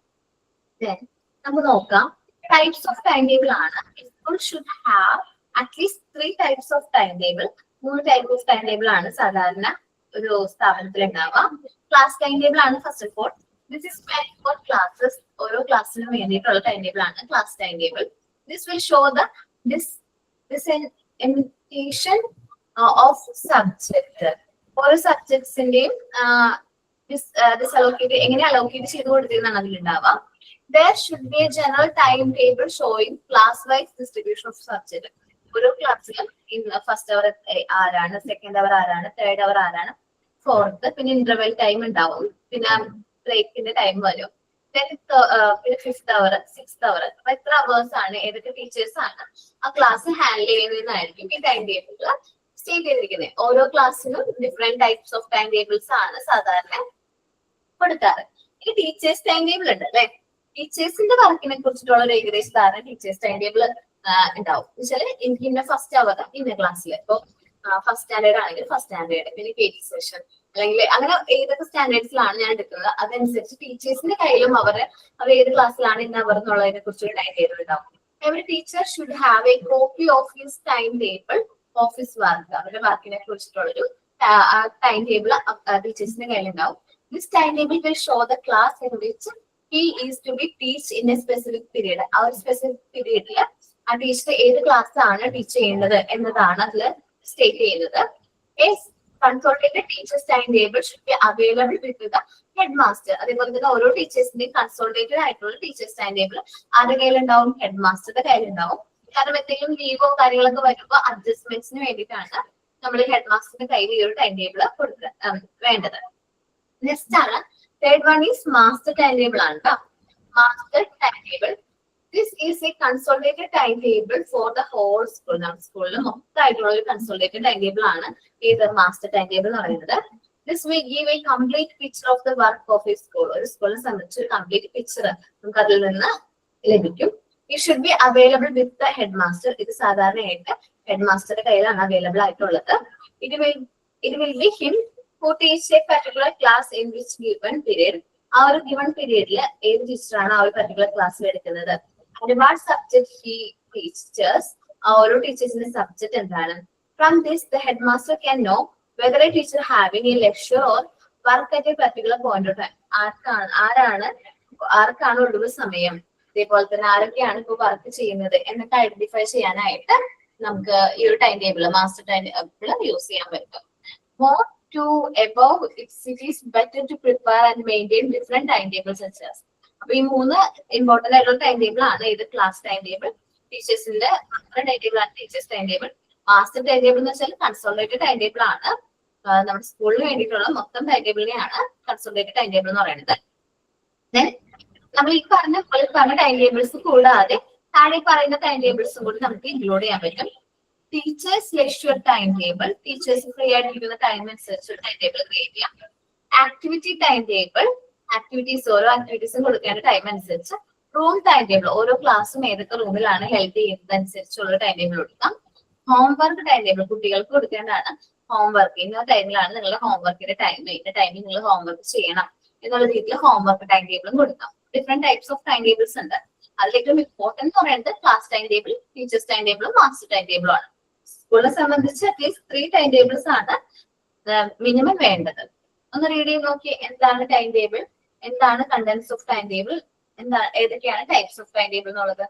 നമുക്ക് നോക്കാം ടൈപ്സ് ഓഫ് ടൈം ടേബിൾ ആണ്. School should have at least 3 types of time table. 3 type of time table ആണ് സാധാരണ ഒരു സ്ഥാപനത്തിൽ ഉണ്ടാവുക. ക്ലാസ് ടൈം ടേബിൾ ആണ് first of all. This is meant for classes. ഓരോ ക്ലാസ്സിനും വേണ്ടിയിട്ടുള്ള ടൈം ടേബിൾ ആണ് class time table. This will show the ഡിസെൻറ്റേഷൻ ഓഫ് സബ്ജക്ട്. ഓരോ സബ്ജക്ട്സിന്റെയും ഡിസലോക്കേറ്റ് എങ്ങനെ അലോക്കേറ്റ് ചെയ്ത് കൊടുത്തിരുന്നാണ് അതിലുണ്ടാവുക. There should be a general timetable showing class-wise distribution of subject. ഓരോ ക്ലാസ്സിലും ഫസ്റ്റ് അവർ ആരാണ്, സെക്കൻഡ് അവർ ആരാണ്, തേർഡ് അവർ ആരാണ്, ഫോർത്ത്, പിന്നെ ഇന്റർവെൽ ടൈം ഉണ്ടാവും, പിന്നെ ബ്രേക്കിന്റെ ടൈം വരും, പിന്നെ ഫിഫ്ത് അവർ, സിക്സ്ത് അവർ. അപ്പൊ എത്ര അവേഴ്സ് ആണ്, ഏതൊക്കെ ടീച്ചേഴ്സ് ആണ് ആ ക്ലാസ് ഹാൻഡിൽ ചെയ്യുന്നതെന്നായിരിക്കും ഈ ടൈം ടേബിളിൽ സ്റ്റേറ്റ് ചെയ്തിരിക്കുന്നത്. ഓരോ ക്ലാസ്സിനും different types of time tables ആണ് സാധാരണ കൊടുക്കാറ്. ഈ ടീച്ചേഴ്സ് ടൈം ടേബിൾ ഉണ്ട് അല്ലെ. ടീച്ചേഴ്സിന്റെ വർക്കിനെ കുറിച്ചിട്ടുള്ള ഒരു ഏകദേശ ധാരണ ടീച്ചേഴ്സ് ടൈം ടേബിൾ ഉണ്ടാവും. വെച്ചാല് എനിക്ക് ഇന്ന ഫസ്റ്റ് അവർ ഇന്ന ക്ലാസ്സിൽ, ഇപ്പൊ ഫസ്റ്റ് സ്റ്റാൻഡേർഡ് ആണെങ്കിൽ ഫസ്റ്റ് സ്റ്റാൻഡേർഡ്, പിന്നെ KG സെഷൻ അല്ലെങ്കിൽ അങ്ങനെ ഏതൊക്കെ സ്റ്റാൻഡേർഡ്സിലാണ് ഞാൻ എടുക്കുന്നത് അതനുസരിച്ച് ടീച്ചേഴ്സിന്റെ കയ്യിലും അവർ ഏത് ക്ലാസ്സിലാണ് ഇന്ന അവർ എന്നുള്ളതിനെ കുറിച്ചൊരു ടൈം ടേബിൾ ഉണ്ടാവും. Every teacher should have a copy of his time table office work. അവരുടെ വർക്കിനെ കുറിച്ചിട്ടുള്ളൊരു ടൈം ടേബിൾ ടീച്ചേഴ്സിന്റെ കയ്യിലുണ്ടാവും. This time table will show the class in which he is to be teach in a specific period. ആ ഒരു specific പീരീഡിൽ ആ teacher ഏത് ക്ലാസ് ആണ് ടീച്ച് ചെയ്യേണ്ടത് എന്നതാണ് അതിൽ സ്റ്റേറ്റ് ചെയ്യുന്നത്. A consolidated teachers time table should be available with the headmaster. അതേപോലെ തന്നെ ഓരോ ടീച്ചേഴ്സിന്റെയും കൺസോളിഡേറ്റഡ് ആയിട്ടുള്ള ടീച്ചേഴ്സ് ടൈം ടേബിൾ ആരുടെ കയ്യിലുണ്ടാവും, ഹെഡ് മാസ്റ്ററുടെ കയ്യിലുണ്ടാവും. കാരണം എന്തെങ്കിലും ലീവോ കാര്യങ്ങളൊക്കെ വരുമ്പോൾ അഡ്ജസ്റ്റ്മെന്റ്സിന് വേണ്ടിയിട്ടാണ് നമ്മൾ ഹെഡ് മാസ്റ്ററുടെ കയ്യിൽ ഈ ഒരു ടൈം ടേബിൾ വേണ്ടത്. നെക്സ്റ്റ് ആണ് third one is master timetable ആണ് ട്ടോ. Master timetable. This is a consolidated timetable for the whole school. നമ്മുടെ സ്കൂളിൽ മൊത്തമായിട്ടുള്ള ഒരു consolidated timetable ആണ് ഇത് മാസ്റ്റർ timetable എന്ന് പറയുന്നത്. This will give a complete picture of the work of a school. ഒരു സ്കൂളിനെ സംബന്ധിച്ച് ഒരു കംപ്ലീറ്റ് പിക്ചർ നമുക്ക് അതിൽ നിന്ന് ലഭിക്കും. It should be available with the headmaster. ഇത് സാധാരണയായിട്ട് ഹെഡ് മാസ്റ്ററുടെ കയ്യിലാണ് അവൈലബിൾ ആയിട്ടുള്ളത്. It will be him who teach a particular class in which given period. ആ ഒരു given പീരീഡിൽ ഏത് ടീച്ചറാണ് ആ ഒരു പർട്ടിക്കുലർ ക്ലാസ്സിൽ എടുക്കുന്നത്, and what subject he teaches. ആ ഓരോ ടീച്ചേഴ്സിന്റെ സബ്ജക്ട് എന്താണ്. From this the headmaster can know whether a teacher having a lecture or work at a particular point of time. ആർക്കാണ് ഒഴിവ് സമയം, അതേപോലെ തന്നെ ആരൊക്കെയാണ് ഇപ്പൊ വർക്ക് ചെയ്യുന്നത് എന്നൊക്കെ ഐഡന്റിഫൈ ചെയ്യാനായിട്ട് നമുക്ക് ഈ ഒരു time table master time table use ചെയ്യാൻ പറ്റും. More to above, it is better to prepare and maintain different timetables such as. അപ്പൊ ഈ 3 ഇമ്പോർട്ടന്റ് ആയിട്ടുള്ള ടൈം ടേബിൾ ആണ് ഇത്. ക്ലാസ് ടൈം ടേബിൾ, ടീച്ചേഴ്സിന്റെ ടൈം ടേബിൾ ആണ് teachers time table. Master time table എന്ന് വെച്ചാൽ കൺസോളിഡേറ്റഡ് ടൈം ടേബിൾ ആണ്. നമ്മുടെ സ്കൂളിന് വേണ്ടിയിട്ടുള്ള മൊത്തം ടൈം ടേബിളിനെയാണ് കൺസോളിഡേറ്റഡ് ടൈം ടേബിൾ എന്ന് പറയുന്നത്. നമ്മൾ ഈ പറഞ്ഞ ടൈം ടേബിൾസ് കൂടാതെ താഴെ പറയുന്ന ടൈം ടേബിൾസും കൂടി നമുക്ക് ഇൻക്ലൂഡ് ചെയ്യാൻ പറ്റും. Teachers leisure time table, teachers free ആയിട്ടിരിക്കുന്ന ടൈം അനുസരിച്ച് ടൈം ടേബിൾ ക്രിയേറ്റ് ചെയ്യാം. ആക്ടിവിറ്റി ടൈം ടേബിൾ, ആക്ടിവിറ്റീസ് ഓരോ ആക്ടിവിറ്റീസും കൊടുക്കേണ്ട ടൈം അനുസരിച്ച്. റൂം ടൈം ടേബിൾ, ഓരോ ക്ലാസ്സും ഏതൊക്കെ റൂമിലാണ് ഹെൽപ്പ് ചെയ്യുന്നത് അനുസരിച്ചുള്ള ടൈം ടേബിൾ കൊടുക്കാം. ഹോംവർക്ക് ടൈം ടേബിൾ, കുട്ടികൾക്ക് കൊടുക്കേണ്ടതാണ് ഹോംവർക്ക്. ഇന്ന ടൈമിലാണ് നിങ്ങളുടെ ഹോംവർക്കിന്റെ ടൈം, ഇന്ന ടൈമിൽ നിങ്ങൾ ഹോംവർക്ക് ചെയ്യണം എന്നുള്ള രീതിയിൽ ഹോംവർക്ക് ടൈം ടേബിളും കൊടുക്കാം. Different types of time tables ഉണ്ട്. അതിൽ ഏറ്റവും ഇമ്പോർട്ടന്റ് എന്ന് പറയുന്നത് class time table, teachers time ടേബിളും മാസ്റ്റർ ടൈം ടേബിളും ആണ്. സ്കൂളിനെ സംബന്ധിച്ച് അറ്റ്ലീസ്റ്റ് 3 ടൈം ടേബിൾസ് ആണ് മിനിമം വേണ്ടത്. ഒന്ന് റീഡ് ചെയ്ത് നോക്കി എന്താണ് ടൈം ടേബിൾ, എന്താണ് കണ്ടന്റ്സ് ഓഫ് ടൈം ടേബിൾ, ഏതൊക്കെയാണ് ടൈപ്സ് ഓഫ് ടൈം ടേബിൾ എന്നുള്ളത്.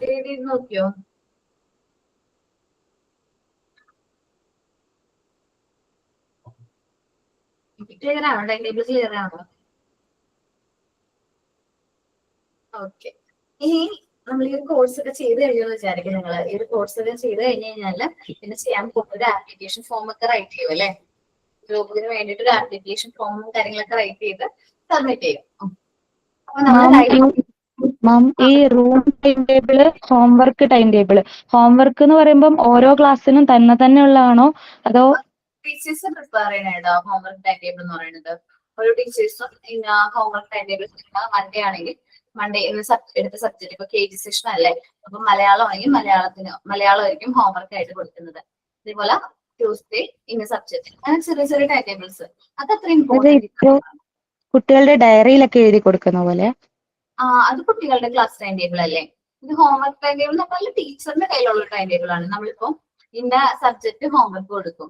എഴുതി നോക്കിയോ? ക്ലിയർ ആണോ? ടൈം ടേബിൾ ക്ലിയർ ആണോ? ഓക്കെ. ഇനി നമ്മൾ ഈ ഒരു കോഴ്സ് ഒക്കെ ചെയ്ത് കഴിയുമെന്ന് വിചാരിക്കും. നിങ്ങൾ ഈ ഒരു കോഴ്സ് ഒക്കെ ചെയ്ത് കഴിഞ്ഞ് കഴിഞ്ഞാൽ പിന്നെ ചെയ്യാൻ പോകുന്ന ഒരു ആപ്ലിക്കേഷൻ ഫോം ഒക്കെ റൈറ്റ് ചെയ്യും അല്ലെ? ജോബിന് വേണ്ടിയിട്ട് ഒരു ആപ്ലിക്കേഷൻ ഫോമും കാര്യങ്ങളൊക്കെ റൈറ്റ് ചെയ്ത് സബ്മിറ്റ് ചെയ്യും. അപ്പൊ നമ്മൾ മാം ഈ room time table homework time table homework എന്ന് പറയുമ്പോൾ ഓരോ ക്ലാസ്സിനും തന്നെ ഉള്ളതാണോ അതോ ടീച്ചേഴ്സ് പ്രിപ്പയർ ചെയ്യണോ ഹോംവർക്ക് ടൈം ടേബിൾ എന്ന് പറയുന്നത്? ഓരോ ടീച്ചേഴ്സും ഹോംവർക്ക് ടൈം ടേബിൾ മൺഡേ ആണെങ്കിൽ മൺഡേ എടുത്ത സബ്ജക്ട് ഇപ്പൊ KG സെഷൻ അല്ലേ, അപ്പൊ മലയാളം ആണെങ്കിൽ മലയാളമായിരിക്കും ഹോംവർക്ക് ആയിട്ട് കൊടുക്കുന്നത്. അതേപോലെ ട്യൂസ്ഡേ ഇന്ന സബ്ജക്ട്, അങ്ങനെ ചെറിയ ചെറിയ ടൈം ടേബിൾസ്. അത് അത്ര ഇമ്പോർട്ടന്റ്. കുട്ടികളുടെ ഡയറിയിലൊക്കെ എഴുതി കൊടുക്കുന്ന പോലെ? അത് കുട്ടികളുടെ ക്ലാസ് ടൈം ടേബിൾ അല്ലേ. ഇത് ഹോംവർക്ക് ടൈം ടേബിൾ നമ്മൾ ടീച്ചറിന്റെ കയ്യിലുള്ള ടൈം ടേബിൾ ആണ്. നമ്മളിപ്പോ ഇന്ന സബ്ജക്ട് ഹോംവർക്ക് കൊടുക്കും.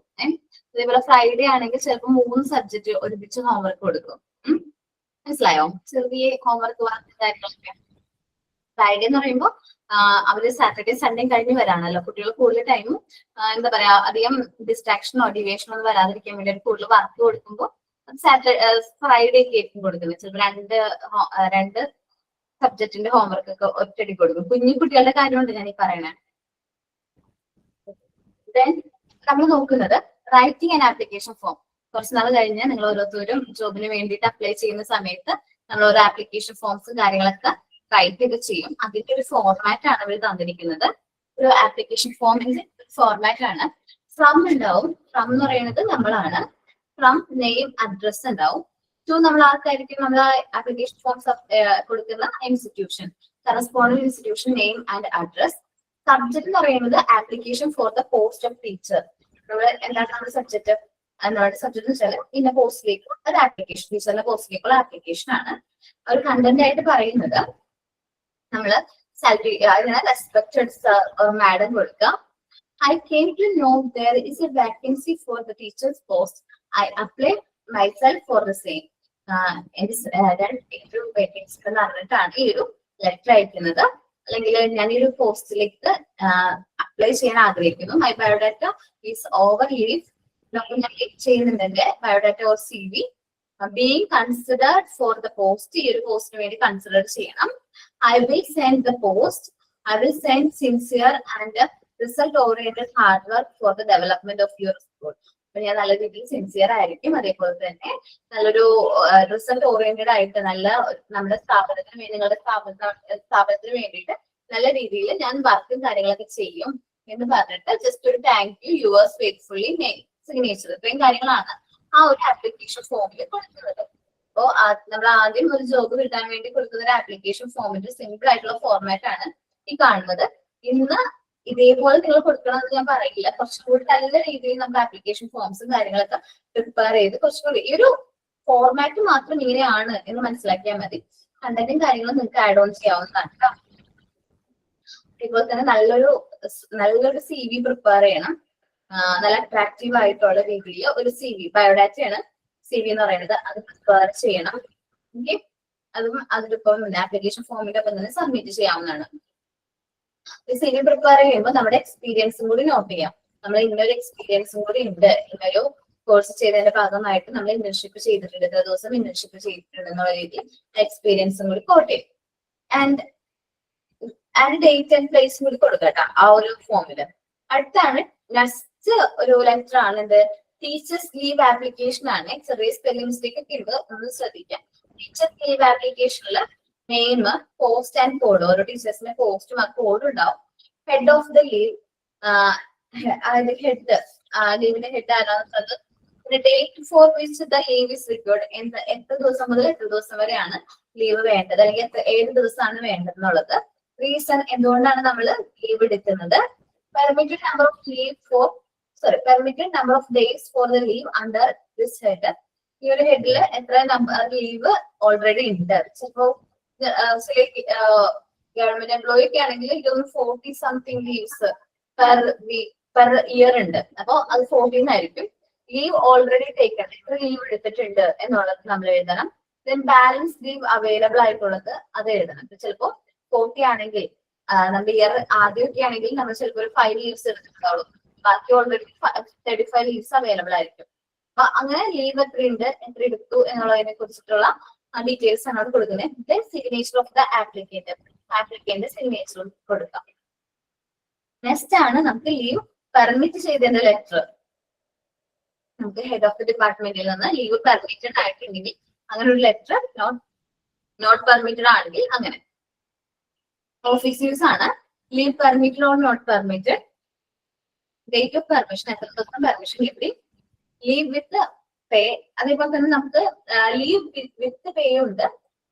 അതേപോലെ ഫ്രൈഡേ ആണെങ്കിൽ ചിലപ്പോൾ 3 സബ്ജക്ട് ഒരുമിച്ച് ഹോംവർക്ക് കൊടുക്കും. മനസ്സിലായോ? ചെറിയ ഹോംവർക്ക് കാര്യങ്ങളൊക്കെ. ഫ്രൈഡേ എന്ന് പറയുമ്പോൾ അവര് സാറ്റർഡേ സൺഡേ കഴിഞ്ഞ് വരാണല്ലോ. കുട്ടികൾ കൂടുതൽ ടൈമും എന്താ പറയാ അധികം ഡിസ്ട്രാക്ഷനോ ഡിവിയേഷനോ ഒന്നും വരാതിരിക്കാൻ വേണ്ടി കൂടുതൽ വർക്ക് കൊടുക്കുമ്പോൾ ഫ്രൈഡേക്ക് ആയിരിക്കും കൊടുക്കുന്നത്. ചിലപ്പോൾ രണ്ട് സബ്ജക്റ്റിന്റെ ഹോംവർക്ക് ഒക്കെ ഒറ്റയടി കൊടുക്കും. കുഞ്ഞു കുട്ടികളുടെ കാര്യമുണ്ട് ഞാൻ ഈ പറയണേ. ദെൻ നമ്മൾ നോക്കുന്നത് റൈറ്റിംഗ് ആൻഡ് ആപ്ലിക്കേഷൻ ഫോം. കുറച്ച് നാൾ കഴിഞ്ഞ് നിങ്ങൾ ഓരോരുത്തരും ജോബിന് വേണ്ടിയിട്ട് അപ്ലൈ ചെയ്യുന്ന സമയത്ത് നമ്മൾ ഓരോ ആപ്ലിക്കേഷൻ ഫോംസും കാര്യങ്ങളൊക്കെ റൈറ്റ് ചെയ്ത് ചെയ്യും. അതിന്റെ ഒരു ഫോർമാറ്റ് ആണ് അവർ തന്നിരിക്കുന്നത്. ഒരു ആപ്ലിക്കേഷൻ ഫോമിന്റെ ഫോർമാറ്റ് ആണ്. ഫ്രം ഉണ്ടാവും. ഫ്രം എന്ന് പറയുന്നത് നമ്മളാണ്. ഫ്രം നെയിം അഡ്രസ് ഉണ്ടാവും. ടു നമ്മൾ ആർക്കായിരിക്കും നമ്മൾ ആപ്ലിക്കേഷൻ ഫോംസ് കൊടുക്കുന്ന institution, corresponding institution name and address. Subject എന്ന് പറയുന്നത് application for the post of teacher. നമ്മൾ എന്താണ് നമ്മുടെ സബ്ജക്ട്? നമ്മുടെ സബ്ജക്ട് വെച്ചാൽ ഇന്ന പോസ്റ്റിലേക്ക് ഒരു ആപ്ലിക്കേഷൻ, ടീച്ചറിന്റെ പോസ്റ്റിലേക്കുള്ള ആപ്ലിക്കേഷൻ ആണ്. ഒരു കണ്ടന്റ് ആയിട്ട് പറയുന്നത് നമ്മള് സാലറി അതിന് റെസ്പെക്റ്റഡ് സർ ഓർ മാഡം കൊടുക്കുക. I came to know there is a vacancy for the teacher's post. I applied myself for the same. Interview vacancy എന്ന് പറഞ്ഞിട്ടാണ് ഈ ഒരു ലെറ്റർ അയക്കുന്നത്. അല്ലെങ്കിൽ ഞാൻ ഈ ഒരു പോസ്റ്റിലേക്ക് അപ്ലൈ ചെയ്യാൻ ആഗ്രഹിക്കുന്നു. My biodata is over leave. ഞാൻ ക്ലിക്ക് ചെയ്യുന്നുണ്ടെങ്കിൽ biodata or CV being considered for the post. ഈ ഒരു പോസ്റ്റിന് വേണ്ടി കൺസിഡർ ചെയ്യണം. I will send the post. I will send sincere and result oriented hard work for the development of your school. അപ്പൊ ഞാൻ നല്ല രീതിയിൽ സിൻസിയർ ആയിരിക്കും. അതേപോലെ തന്നെ നല്ലൊരു റിസൾട്ട് ഓറിയന്റഡ് ആയിട്ട് നമ്മുടെ സ്ഥാപനത്തിന് നിങ്ങളുടെ സ്ഥാപനത്തിന് വേണ്ടിയിട്ട് നല്ല രീതിയിൽ ഞാൻ വർക്കും കാര്യങ്ങളൊക്കെ ചെയ്യും എന്ന് പറഞ്ഞിട്ട് ജസ്റ്റ് ഒരു thank you yours faithfully signature, ഇത്രയും കാര്യങ്ങളാണ് ആ ഒരു ആപ്ലിക്കേഷൻ ഫോമിൽ കൊടുക്കുന്നത്. അപ്പോ നമ്മൾ ആദ്യം ഒരു ജോബ് കിട്ടാൻ വേണ്ടി കൊടുക്കുന്ന ഒരു ആപ്ലിക്കേഷൻ ഫോമിന്റെ സിമ്പിൾ ആയിട്ടുള്ള ഫോർമാറ്റ് ആണ് ഈ കാണുന്നത്. ഇന്ന് ഇതേപോലെ നിങ്ങൾ കൊടുക്കണമെന്ന് ഞാൻ പറയില്ല. കുറച്ചുകൂടി നല്ല രീതിയിൽ നമുക്ക് ആപ്ലിക്കേഷൻ ഫോംസും കാര്യങ്ങളൊക്കെ പ്രിപ്പയർ ചെയ്ത് കുറച്ചുകൂടി ഈ ഒരു ഫോർമാറ്റ് മാത്രം ഇങ്ങനെയാണ് എന്ന് മനസ്സിലാക്കിയാൽ മതി. കണ്ടന്റും കാര്യങ്ങളും നിങ്ങൾക്ക് ആഡ് ഓൺ ചെയ്യാവുന്നതാണ് കേട്ടോ. അതുപോലെ തന്നെ നല്ലൊരു CV പ്രിപ്പയർ ചെയ്യണം. നല്ല അട്രാക്റ്റീവ് ആയിട്ടുള്ള രീതിയിൽ ഒരു CV, ബയോഡാറ്റയാണ് CV എന്ന് പറയുന്നത്, അത് പ്രിപ്പയർ ചെയ്യണം. ഓക്കെ, അതും അതിലിപ്പം ആപ്ലിക്കേഷൻ ഫോമിന്റെ ഒപ്പം തന്നെ സബ്മിറ്റ് ചെയ്യാവുന്നതാണ്. CV പ്രിപ്പയർ ചെയ്യുമ്പോൾ നമ്മുടെ എക്സ്പീരിയൻസും കൂടി നോട്ട് ചെയ്യാം. നമ്മൾ ഇന്നൊരു എക്സ്പീരിയൻസും കൂടി ഉണ്ട്, ഇന്നൊരു കോഴ്സ് ചെയ്തതിന്റെ ഭാഗമായിട്ട് നമ്മൾ ഇന്റേൺഷിപ്പ് ചെയ്തിട്ടുണ്ട്, ഇത്ര ദിവസം ഇന്റേൺഷിപ്പ് ചെയ്തിട്ടുണ്ട് എന്നുള്ള രീതിയിൽ എക്സ്പീരിയൻസും കൂടി കോട്ട് ചെയ്യും. ആൻഡ് ഡേറ്റ് ആൻഡ് പ്ലേസും കൂടി കൊടുക്കട്ടെ ആ ഒരു ഫോമില്. അടുത്താണ് നെക്സ്റ്റ് ഒരു ലെറ്റർ ആണ്. എന്ത്? ടീച്ചേഴ്സ് ലീവ് ആപ്ലിക്കേഷൻ ആണ്. ചെറിയ സ്പെല്ലിംഗ് മിസ്റ്റേക്ക് ഒക്കെ ഉണ്ട്, ഒന്ന് ശ്രദ്ധിക്കാം. ടീച്ചേഴ്സ് ലീവ് ആപ്ലിക്കേഷനിൽ നെയിം, പോസ്റ്റ് ആൻഡ് കോഡ്, ഓരോ ടീച്ചേഴ്സിന്റെ പോസ്റ്റും ആ കോഡും ഉണ്ടാവും. ഹെഡ് ഓഫ് ദ ലീവ്, ലീവിന്റെ ഹെഡ് ആരാന്നുള്ളത്, പിന്നെ date for which the leave is required, എത്ര ദിവസം മുതൽ എത്ര ദിവസം വരെയാണ് ലീവ് വേണ്ടത്, അല്ലെങ്കിൽ ഏത് ദിവസമാണ് വേണ്ടത് എന്നുള്ളത്. റീസൺ, എന്തുകൊണ്ടാണ് നമ്മൾ ലീവ് എടുക്കുന്നത്. Permitted number of days for the leave under this head. ഈ ഒരു ഹെഡില് എത്ര ലീവ് ഓൾറെഡി ഉണ്ട്. ചിലപ്പോ ഗവൺമെന്റ് എംപ്ലോയി ഒക്കെ ആണെങ്കിൽ 40 സംതിങ് ലീവ്സ് പെർ ഇയർ ഉണ്ട്. അപ്പൊ അത് 14 ആയിരിക്കും. ലീവ് ഓൾറെഡി ടേക്കൺ, എത്ര ലീവ് എടുത്തിട്ടുണ്ട് എന്നുള്ളത് നമ്മൾ എഴുതണം. ദെൻ ബാലൻസ് ലീവ് അവൈലബിൾ ആയിട്ടുള്ളത് അത് എഴുതണം. ചിലപ്പോ 40 ആണെങ്കിൽ നമ്മുടെ ഇയർ ആദ്യമൊക്കെ ആണെങ്കിൽ നമ്മൾ ചിലപ്പോൾ ഒരു 5 ലീവ്സ് എടുത്തിട്ടുണ്ടാവുള്ളൂ. ബാക്കി ഓൾറെഡി 35 ലീവ്സ് അവൈലബിൾ ആയിരിക്കും. അപ്പൊ അങ്ങനെ ലീവ് എത്രയുണ്ട്, എത്ര എടുത്തു എന്നുള്ളതിനെ കുറിച്ചിട്ടുള്ള ഡീറ്റെയിൽസ് ആണ് അവിടെ കൊടുക്കുന്നത്. Signature of the applicant signature കൊടുക്കാം. നെക്സ്റ്റ് ആണ് നമുക്ക് ലീവ് പെർമിറ്റ് ചെയ്തതിന്റെ ലെറ്റർ. നമുക്ക് ഹെഡ് ഓഫ് ദി ഡിപ്പാർട്ട്മെന്റിൽ നിന്ന് ലീവ് പെർമിറ്റഡ് ആയിട്ടുണ്ടെങ്കിൽ അങ്ങനെ ഒരു ലെറ്റർ, നോട്ട് പെർമിറ്റഡ് ആണെങ്കിൽ അങ്ങനെ. ഓഫീസ് യൂസ് ആണ്. Leave permitted or not permitted, date of permission, എത്ര ദിവസം പെർമിഷൻ കിട്ടി, ലീവ് വിത്ത് പേ. അതേപോലെ തന്നെ നമുക്ക് ലീവ് വിത്ത് പേ ഉണ്ട്,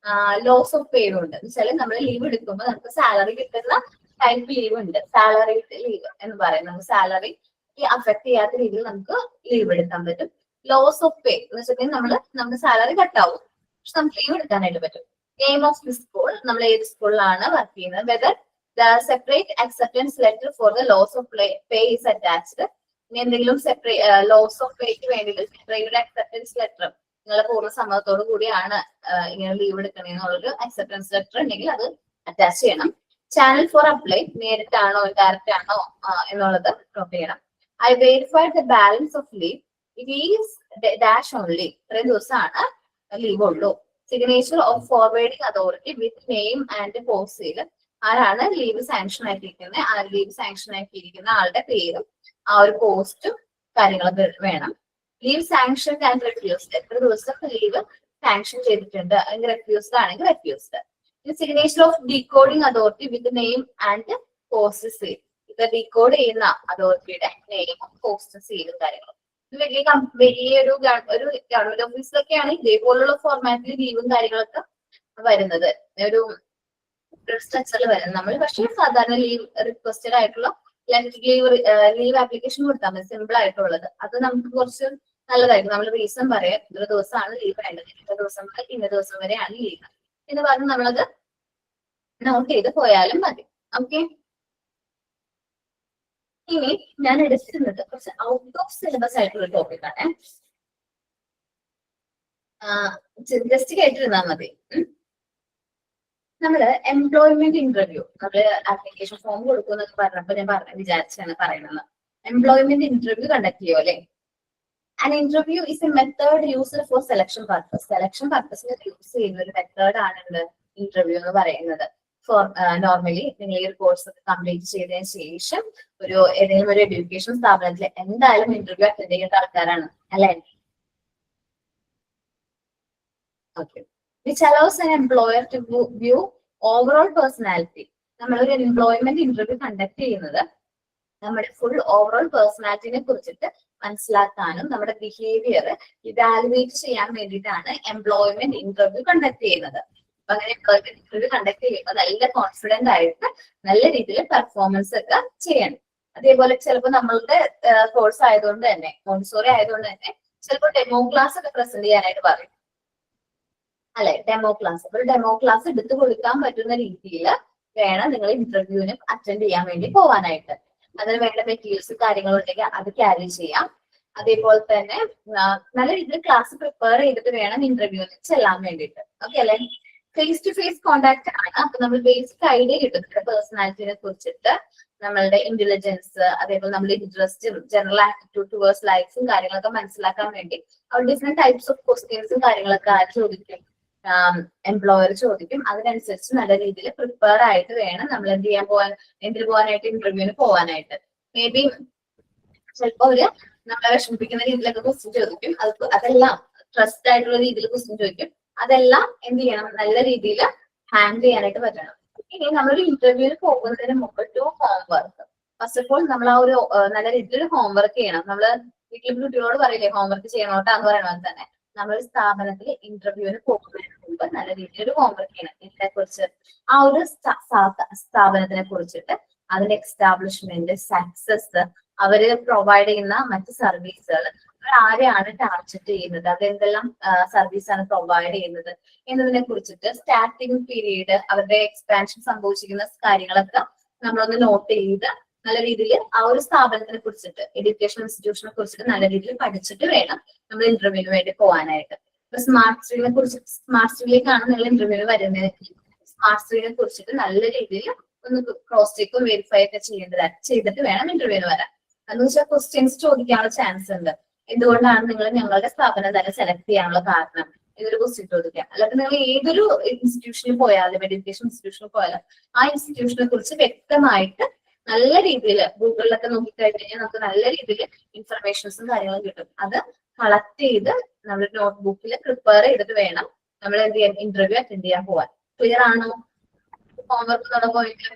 ലോസ് ഓഫ് പേ ഉണ്ട്. എന്നുവെച്ചാൽ നമ്മൾ ലീവ് എടുക്കുമ്പോൾ നമുക്ക് സാലറി കിട്ടുന്ന ടൈപ്പ് ലീവ് ഉണ്ട്, സാലറി ലീവ് എന്ന് പറയുന്നത്. നമുക്ക് സാലറി അഫക്ട് ചെയ്യാത്ത രീതിയിൽ നമുക്ക് ലീവ് എടുക്കാൻ പറ്റും. ലോസ് ഓഫ് പേ എന്ന് വെച്ചിട്ടുണ്ടെങ്കിൽ നമുക്ക് സാലറി കട്ടാവും, പക്ഷെ നമുക്ക് ലീവ് എടുക്കാനായിട്ട് പറ്റും. നെയിം ഓഫ് ദി സ്കൂൾ, നമ്മൾ ഏത് സ്കൂളിലാണ് വർക്ക് ചെയ്യുന്നത്, whether the separate acceptance letter for the loss of pay is attached. ഇനി എന്തെങ്കിലും ലോസ് ഓഫ് പേക്ക് വേണ്ടിയിട്ട് സെപ്പറേറ്റ് അക്സെപ്റ്റൻസ് ലെറ്റർ, നിങ്ങളുടെ പൂർണ്ണ സമ്മതത്തോടു കൂടിയാണ് ഇങ്ങനെ ലീവ് എടുക്കണമെന്നുള്ളൊരു അക്സെപ്റ്റൻസ് ലെറ്റർ ഉണ്ടെങ്കിൽ അത് അറ്റാച്ച് ചെയ്യണം. ചാനൽ ഫോർ അപ്ലൈ, നേരിട്ടാണോ ഡയറക്റ്റ് ആണോ എന്നുള്ളത് നോട്ട് ചെയ്യണം. I verified the balance of leave, it is dash only, ഇത്രയും ദിവസമാണ് ലീവ് ഉള്ളൂ. Signature of forwarding authority with name and post seal, ആരാണ് ലീവ് സാങ്ഷൻ ആക്കിയിരിക്കുന്നത്, ആ ലീവ് സാങ്ഷൻ ആക്കിയിരിക്കുന്ന ആളുടെ പേരും ആ ഒരു പോസ്റ്റും കാര്യങ്ങളൊക്കെ വേണം. ലീവ് സാങ്ഷൻ ആൻഡ് റെഫ്യൂസ്ഡ്, എത്ര ദിവസം ലീവ് സാങ്ഷൻ ചെയ്തിട്ടുണ്ട്, അല്ലെങ്കിൽ റെഫ്യൂസ്ഡ് ആണെങ്കിൽ refused. Signature of decoding authority with name and post seal, ഇത് ഡീകോഡ് ചെയ്യുന്ന അതോറിറ്റിയുടെ നെയിമും പോസ്റ്റ് സീലും കാര്യങ്ങളും. വലിയൊരു ഗവൺമെന്റ് ഓഫീസിലൊക്കെയാണ് ഇതേപോലുള്ള ഫോർമാറ്റിൽ ലീവും കാര്യങ്ങളൊക്കെ വരുന്നത്, ഒരു സ്ട്രക്ചറിൽ വരുന്നത്. നമ്മൾ പക്ഷേ സാധാരണ ലീവ് റിക്വസ്റ്റഡ് ആയിട്ടുള്ള ലീവ് ആപ്ലിക്കേഷൻ കൊടുത്താൽ മതി, സിമ്പിൾ ആയിട്ടുള്ളത്. അത് നമുക്ക് കുറച്ച് നല്ലതായിരിക്കും. നമ്മൾ റീസൺ പറയാം, ഇത്ര ദിവസമാണ് ലീവ് വേണ്ടത്, ഇത്ര ദിവസം മുതൽ ഇന്ന ദിവസം വരെയാണ് ലീവ് എന്ന് പറഞ്ഞ് നമ്മളത് നോട്ട് ചെയ്ത് പോയാലും മതി. ഓക്കെ, ഇനി ഞാൻ എടുത്തിരുന്നത് കുറച്ച് ഔട്ട് ഓഫ് സിലബസ് ആയിട്ടുള്ള ടോപ്പിക് ആണ്. ജസ്റ്റ് കേട്ടിരുന്നാൽ മതി. നമ്മള് എംപ്ലോയ്മെന്റ് ഇന്റർവ്യൂ, നമ്മള് ആപ്ലിക്കേഷൻ ഫോം കൊടുക്കുമെന്നൊക്കെ പറഞ്ഞപ്പോ ഞാൻ വിചാരിച്ചാണ് പറയുന്നത്. എംപ്ലോയ്മെന്റ് ഇന്റർവ്യൂ കണ്ടക്ട് ചെയ്യോ അല്ലെ? An interview is a method used for selection purpose. Selection പർപ്പസിന് യൂസ് ചെയ്യുന്ന ഒരു മെത്തേഡ് ആണ് ഇന്റർവ്യൂ എന്ന് പറയുന്നത്. ഫോർ നോർമലി നിങ്ങൾ ഈ ഒരു കോഴ്സ് കംപ്ലീറ്റ് ചെയ്തതിനു ശേഷം ഏതെങ്കിലും ഒരു എഡ്യൂക്കേഷൻ സ്ഥാപനത്തിൽ എന്തായാലും ഇന്റർവ്യൂ അറ്റൻഡ് ചെയ്യേണ്ട ആൾക്കാരാണ് അല്ലെ? Okay, which allows an employer to view overall personality. നമ്മളൊരു എംപ്ലോയ്മെന്റ് ഇന്റർവ്യൂ കണ്ടക്ട് ചെയ്യുന്നത് നമ്മുടെ ഫുൾ ഓവറോൾ പേഴ്സണാലിറ്റിനെ കുറിച്ചിട്ട് മനസ്സിലാക്കാനും നമ്മുടെ ബിഹേവിയർ ഇവാലുവേറ്റ് ചെയ്യാൻ വേണ്ടിയിട്ടാണ് എംപ്ലോയ്മെന്റ് ഇന്റർവ്യൂ കണ്ടക്ട് ചെയ്യുന്നത്. അപ്പൊ അങ്ങനെ എംപ്ലോയ്മെന്റ് ഇന്റർവ്യൂ കണ്ടക്ട് ചെയ്യുമ്പോൾ നല്ല കോൺഫിഡന്റ് ആയിട്ട് നല്ല രീതിയിൽ പെർഫോമൻസ് ഒക്കെ ചെയ്യണം. അതേപോലെ ചിലപ്പോൾ നമ്മളുടെ കോഴ്സ് ആയതുകൊണ്ട് തന്നെ, മോണ്ടിസോറി ആയതുകൊണ്ട് തന്നെ ചിലപ്പോൾ ഡെമോ ക്ലാസ് ഒക്കെ പ്രസന്റ് ചെയ്യാനായിട്ട് പറയും അല്ലെ? ഡെമോ ക്ലാസ്, ഒരു ഡെമോ ക്ലാസ് എടുത്തു കൊടുക്കാൻ പറ്റുന്ന രീതിയിൽ വേണം നിങ്ങൾ ഇന്റർവ്യൂവിന് അറ്റൻഡ് ചെയ്യാൻ വേണ്ടി പോവാനായിട്ട്. അതിന് വേണ്ട മെറ്റീരിയൽസ് കാര്യങ്ങളും ഉണ്ടെങ്കിൽ അത് ക്യാരി ചെയ്യാം. അതേപോലെ തന്നെ നല്ല രീതിയിൽ ക്ലാസ് പ്രിപ്പയർ ചെയ്തിട്ട് വേണം ഇന്റർവ്യൂവിന് ചെല്ലാൻ വേണ്ടിയിട്ട്. ഓക്കെ അല്ലെ? ഫേസ് ടു ഫേസ് കോണ്ടാക്ട് ആണ്. അപ്പൊ നമ്മൾ ബേസിക് ഐഡിയ കിട്ടുന്നുണ്ട് പേഴ്സണാലിറ്റിനെ കുറിച്ചിട്ട്, നമ്മളുടെ ഇന്റലിജൻസ്, അതേപോലെ നമ്മുടെ ഇൻട്രസ്റ്റും ജനറൽ ആറ്റിറ്റ്യൂഡ് ടുവേഴ്സ് ലൈഫും കാര്യങ്ങളൊക്കെ മനസ്സിലാക്കാൻ വേണ്ടി അവർ ഡിഫറെന്റ് ടൈപ്സ് ഓഫ് ക്വസ്റ്റ്യൻസും കാര്യങ്ങളൊക്കെ ചോദിക്കും, എംപ്ലോയർ ചോദിക്കും. അതിനനുസരിച്ച് നല്ല രീതിയിൽ പ്രിപ്പയർ ആയിട്ട് വേണം നമ്മൾ എന്തിനു പോകാനായിട്ട്, ഇന്റർവ്യൂവിന് പോകാനായിട്ട്. മേ ബി ചിലപ്പോ നമ്മളെ വിഷമിപ്പിക്കുന്ന രീതിയിലൊക്കെ ക്വസ്റ്റ്യൻ ചോദിക്കും. അതെല്ലാം ട്രസ്റ്റ് ആയിട്ടുള്ള രീതിയിൽ ക്വസ്റ്റ്യൻ ചോദിക്കും. അതെല്ലാം എന്ത് ചെയ്യണം, നല്ല രീതിയിൽ ഹാൻഡിൽ ചെയ്യാനായിട്ട് പറ്റണം. ഇനി നമ്മളൊരു ഇന്റർവ്യൂവിന് പോകുന്നതിന് മുമ്പ് ഹോംവർക്ക്. ഫസ്റ്റ് ഓഫ് ഓൾ നമ്മൾ ആ ഒരു നല്ല രീതിയിൽ ഹോംവർക്ക് ചെയ്യണം. നമ്മള് വീട്ടിൽ കുട്ടികളോട് പറയില്ലേ ഹോംവർക്ക് ചെയ്യണോട്ടാന്ന് പറയണത് തന്നെ, നമ്മളൊരു സ്ഥാപനത്തിൽ ഇന്റർവ്യൂവിന് പോകുന്നതിന് മുമ്പ് നല്ല രീതിയിൽ ഒരു ഹോംവർക്ക് ചെയ്യണം. ഇതിനെ കുറിച്ച്, ആ ഒരു സ്ഥാപനത്തിനെ കുറിച്ചിട്ട്, അതിന്റെ എസ്റ്റാബ്ലിഷ്മെന്റ്, സക്സസ്, അവര് പ്രൊവൈഡ് ചെയ്യുന്ന മറ്റ് സർവീസുകൾ, ആരെയാണ് ടാർഗറ്റ് ചെയ്യുന്നത്, അതെന്തെല്ലാം സർവീസാണ് പ്രൊവൈഡ് ചെയ്യുന്നത് എന്നതിനെ കുറിച്ചിട്ട്, സ്റ്റാർട്ടിംഗ് പീരീഡ്, അവരുടെ എക്സ്പാൻഷൻ സംഭവിച്ചിരിക്കുന്ന കാര്യങ്ങളൊക്കെ നമ്മളൊന്ന് നോട്ട് ചെയ്ത് നല്ല രീതിയിൽ ആ ഒരു സ്ഥാപനത്തിനെ കുറിച്ചിട്ട്, എഡ്യൂക്കേഷൻ ഇൻസ്റ്റിറ്റ്യൂഷനെ കുറിച്ചിട്ട് നല്ല രീതിയിൽ പഠിച്ചിട്ട് വേണം നമ്മൾ ഇന്റർവ്യൂവിന് വേണ്ടി പോകാനായിട്ട്. ഇപ്പൊ സ്മാർട്ട് സ്ട്രീമിലേക്കാണ് നിങ്ങൾ ഇന്റർവ്യൂവിന് വരുന്നത്. സ്മാർട്ട് സ്ട്രീമിനെ കുറിച്ചിട്ട് നല്ല രീതിയിൽ ഒന്ന് ക്രോസ് ചെക്കും വെരിഫൈ ഒക്കെ ചെയ്തിട്ട് വേണം ഇന്റർവ്യൂവിന് വരാൻ. എന്ന് വെച്ചാൽ ക്വസ്റ്റ്യൻസ് ചോദിക്കാനുള്ള ചാൻസ് ഉണ്ട്. എന്തുകൊണ്ടാണ് നിങ്ങൾ ഞങ്ങളുടെ സ്ഥാപനം തന്നെ സെലക്ട് ചെയ്യാനുള്ള കാരണം, ഇതൊരു ക്വസ്റ്റ്യൻ ചോദിക്കാം. അല്ലാതെ നിങ്ങൾ ഏതൊരു ഇൻസ്റ്റിറ്റ്യൂഷനിൽ പോയാലും, എഡ്യൂക്കേഷൻ ഇൻസ്റ്റിറ്റ്യൂഷനിൽ പോയാലും ആ ഇൻസ്റ്റിറ്റ്യൂഷനെ കുറിച്ച് വ്യക്തമായിട്ട് നല്ല രീതിയിൽ ഗൂഗിളിലൊക്കെ നോക്കിക്കഴിഞ്ഞാൽ നമുക്ക് നല്ല രീതിയിൽ ഇൻഫർമേഷൻസും കാര്യങ്ങളും കിട്ടും. അത് കളക്ട് ചെയ്ത് നമ്മുടെ നോട്ട്ബുക്കിൽ പ്രിപ്പയർ ചെയ്തിട്ട് വേണം നമ്മൾ എന്ത് ചെയ്യാൻ, ഇന്റർവ്യൂ അറ്റൻഡ് ചെയ്യാൻ പോവാൻ. ക്ലിയർ ആണോ? ഹോംവർക്ക് എന്നുള്ള പോയിന്റ്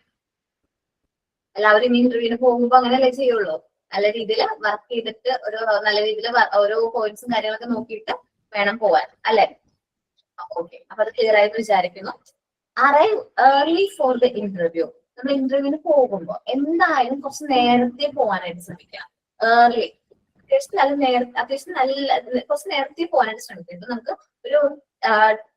എല്ലാവരും ഇനി ഇന്റർവ്യൂവിന് പോകുമ്പോൾ അങ്ങനെയല്ലേ ചെയ്യുള്ളൂ. നല്ല രീതിയിൽ വർക്ക് ചെയ്തിട്ട് നല്ല രീതിയിൽ ഓരോ പോയിന്റ്സും കാര്യങ്ങളൊക്കെ നോക്കിയിട്ട് വേണം പോവാൻ, അല്ലെ? ഓക്കെ, അപ്പൊ അത് ക്ലിയർ ആയിട്ട് വിചാരിക്കുന്നു. Arrive early for the interview. നമ്മൾ ഇന്റർവ്യൂവിന് പോകുമ്പോൾ എന്തായാലും കുറച്ച് നേരത്തെ പോകാനായിട്ട് ശ്രമിക്കാം. ഏർലി അത്യാവശ്യം നല്ല കുറച്ച് നേരത്തെ പോകാനായിട്ട് ശ്രമിക്കും. ഇപ്പൊ നമുക്ക് ഒരു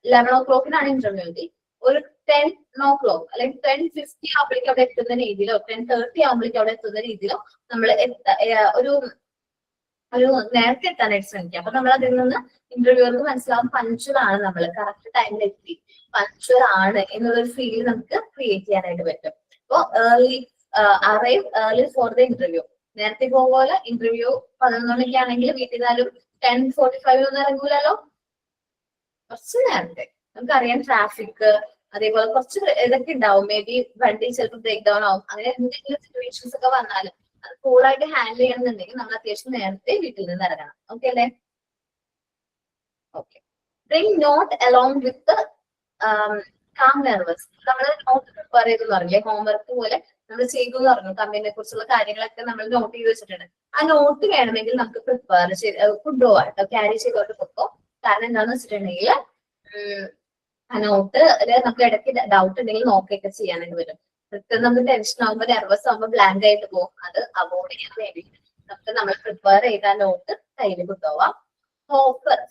11 o'clock ഇന്റർവ്യൂ എങ്കിൽ ഒരു 10 o'clock അല്ലെങ്കിൽ 10:50 ആകുമ്പോഴേക്കും അവിടെ എത്തുന്ന രീതിയിലോ 10:30 ആകുമ്പോഴേക്കും അവിടെ എത്തുന്ന രീതിയിലോ നമ്മൾ ഒരു നേരത്തെ എത്താനായിട്ട് ശ്രമിക്കുക. അപ്പൊ നമ്മൾ അതിൽ നിന്ന് ഇന്റർവ്യൂവർക്ക് മനസ്സിലാവും പഞ്ച്വൽ ആണ്, നമ്മൾ കറക്റ്റ് ടൈമിൽ എത്തി പഞ്ച്വൽ ആണ് എന്നുള്ളൊരു ഫീൽ നമുക്ക് ക്രിയേറ്റ് ചെയ്യാനായിട്ട് പറ്റും. അപ്പൊ arrive early for the interview. നേരത്തെ പോകുമ്പോൾ ഇന്റർവ്യൂ 11 മണിക്ക് ആണെങ്കിൽ വീട്ടിൽ നിന്നാലും 10:45 ഒന്നും ഇറങ്ങൂലല്ലോ, കുറച്ച് നേരത്തെ. നമുക്കറിയാം ട്രാഫിക് അതേപോലെ കുറച്ച് ഇതൊക്കെ ഉണ്ടാവും. മേ ബി വണ്ടി ചിലപ്പോൾ ബ്രേക്ക് ഡൗൺ ആവും. അങ്ങനെ എന്തെങ്കിലും സിറ്റുവേഷൻസ് ഒക്കെ വന്നാലും അത് കൂളായിട്ട് ഹാൻഡിൽ ചെയ്യണമെന്നുണ്ടെങ്കിൽ നമ്മൾ അത്യാവശ്യം നേരത്തെ വീട്ടിൽ നിന്ന് ഇറങ്ങണം. ഓക്കെ അല്ലേ? Okay. Bring note along with calm nervous. നമ്മൾ നോട്ട് പ്രിപ്പയർ ചെയ്തെന്ന് പറഞ്ഞില്ലേ, ഹോംവർക്ക് പോലെ നമ്മൾ ചെയ്തു എന്ന് പറഞ്ഞു. കമ്പനിയെ കുറിച്ചുള്ള കാര്യങ്ങളൊക്കെ നമ്മൾ നോട്ട് ചെയ്ത് വെച്ചിട്ടുണ്ട്. ആ നോട്ട് വേണമെങ്കിൽ നമുക്ക് പ്രിപ്പയർ ചെയ്ത് കൊണ്ടുപോകാം കേട്ടോ, ക്യാരി ചെയ്തോട്ട് പൊക്കോ. കാരണം എന്താണെന്ന് വെച്ചിട്ടുണ്ടെങ്കിൽ ആ നോട്ട് നമുക്ക് ഇടയ്ക്ക് ഡൗട്ട് ഉണ്ടെങ്കിൽ നോക്കുകയൊക്കെ ചെയ്യാനായിട്ട് വരും. നമുക്ക് ടെൻഷൻ ആകുമ്പോൾ നെർവസ് ആകുമ്പോൾ ബ്ലാങ്ക് ആയിട്ട് പോകും. അത് അവോയ്ഡ് ചെയ്യാൻ വേണ്ടിയിട്ട് നമുക്ക് നമ്മൾ പ്രിപ്പയർ ചെയ്ത നോട്ട് കയ്യിൽ കൊണ്ടുപോവാം.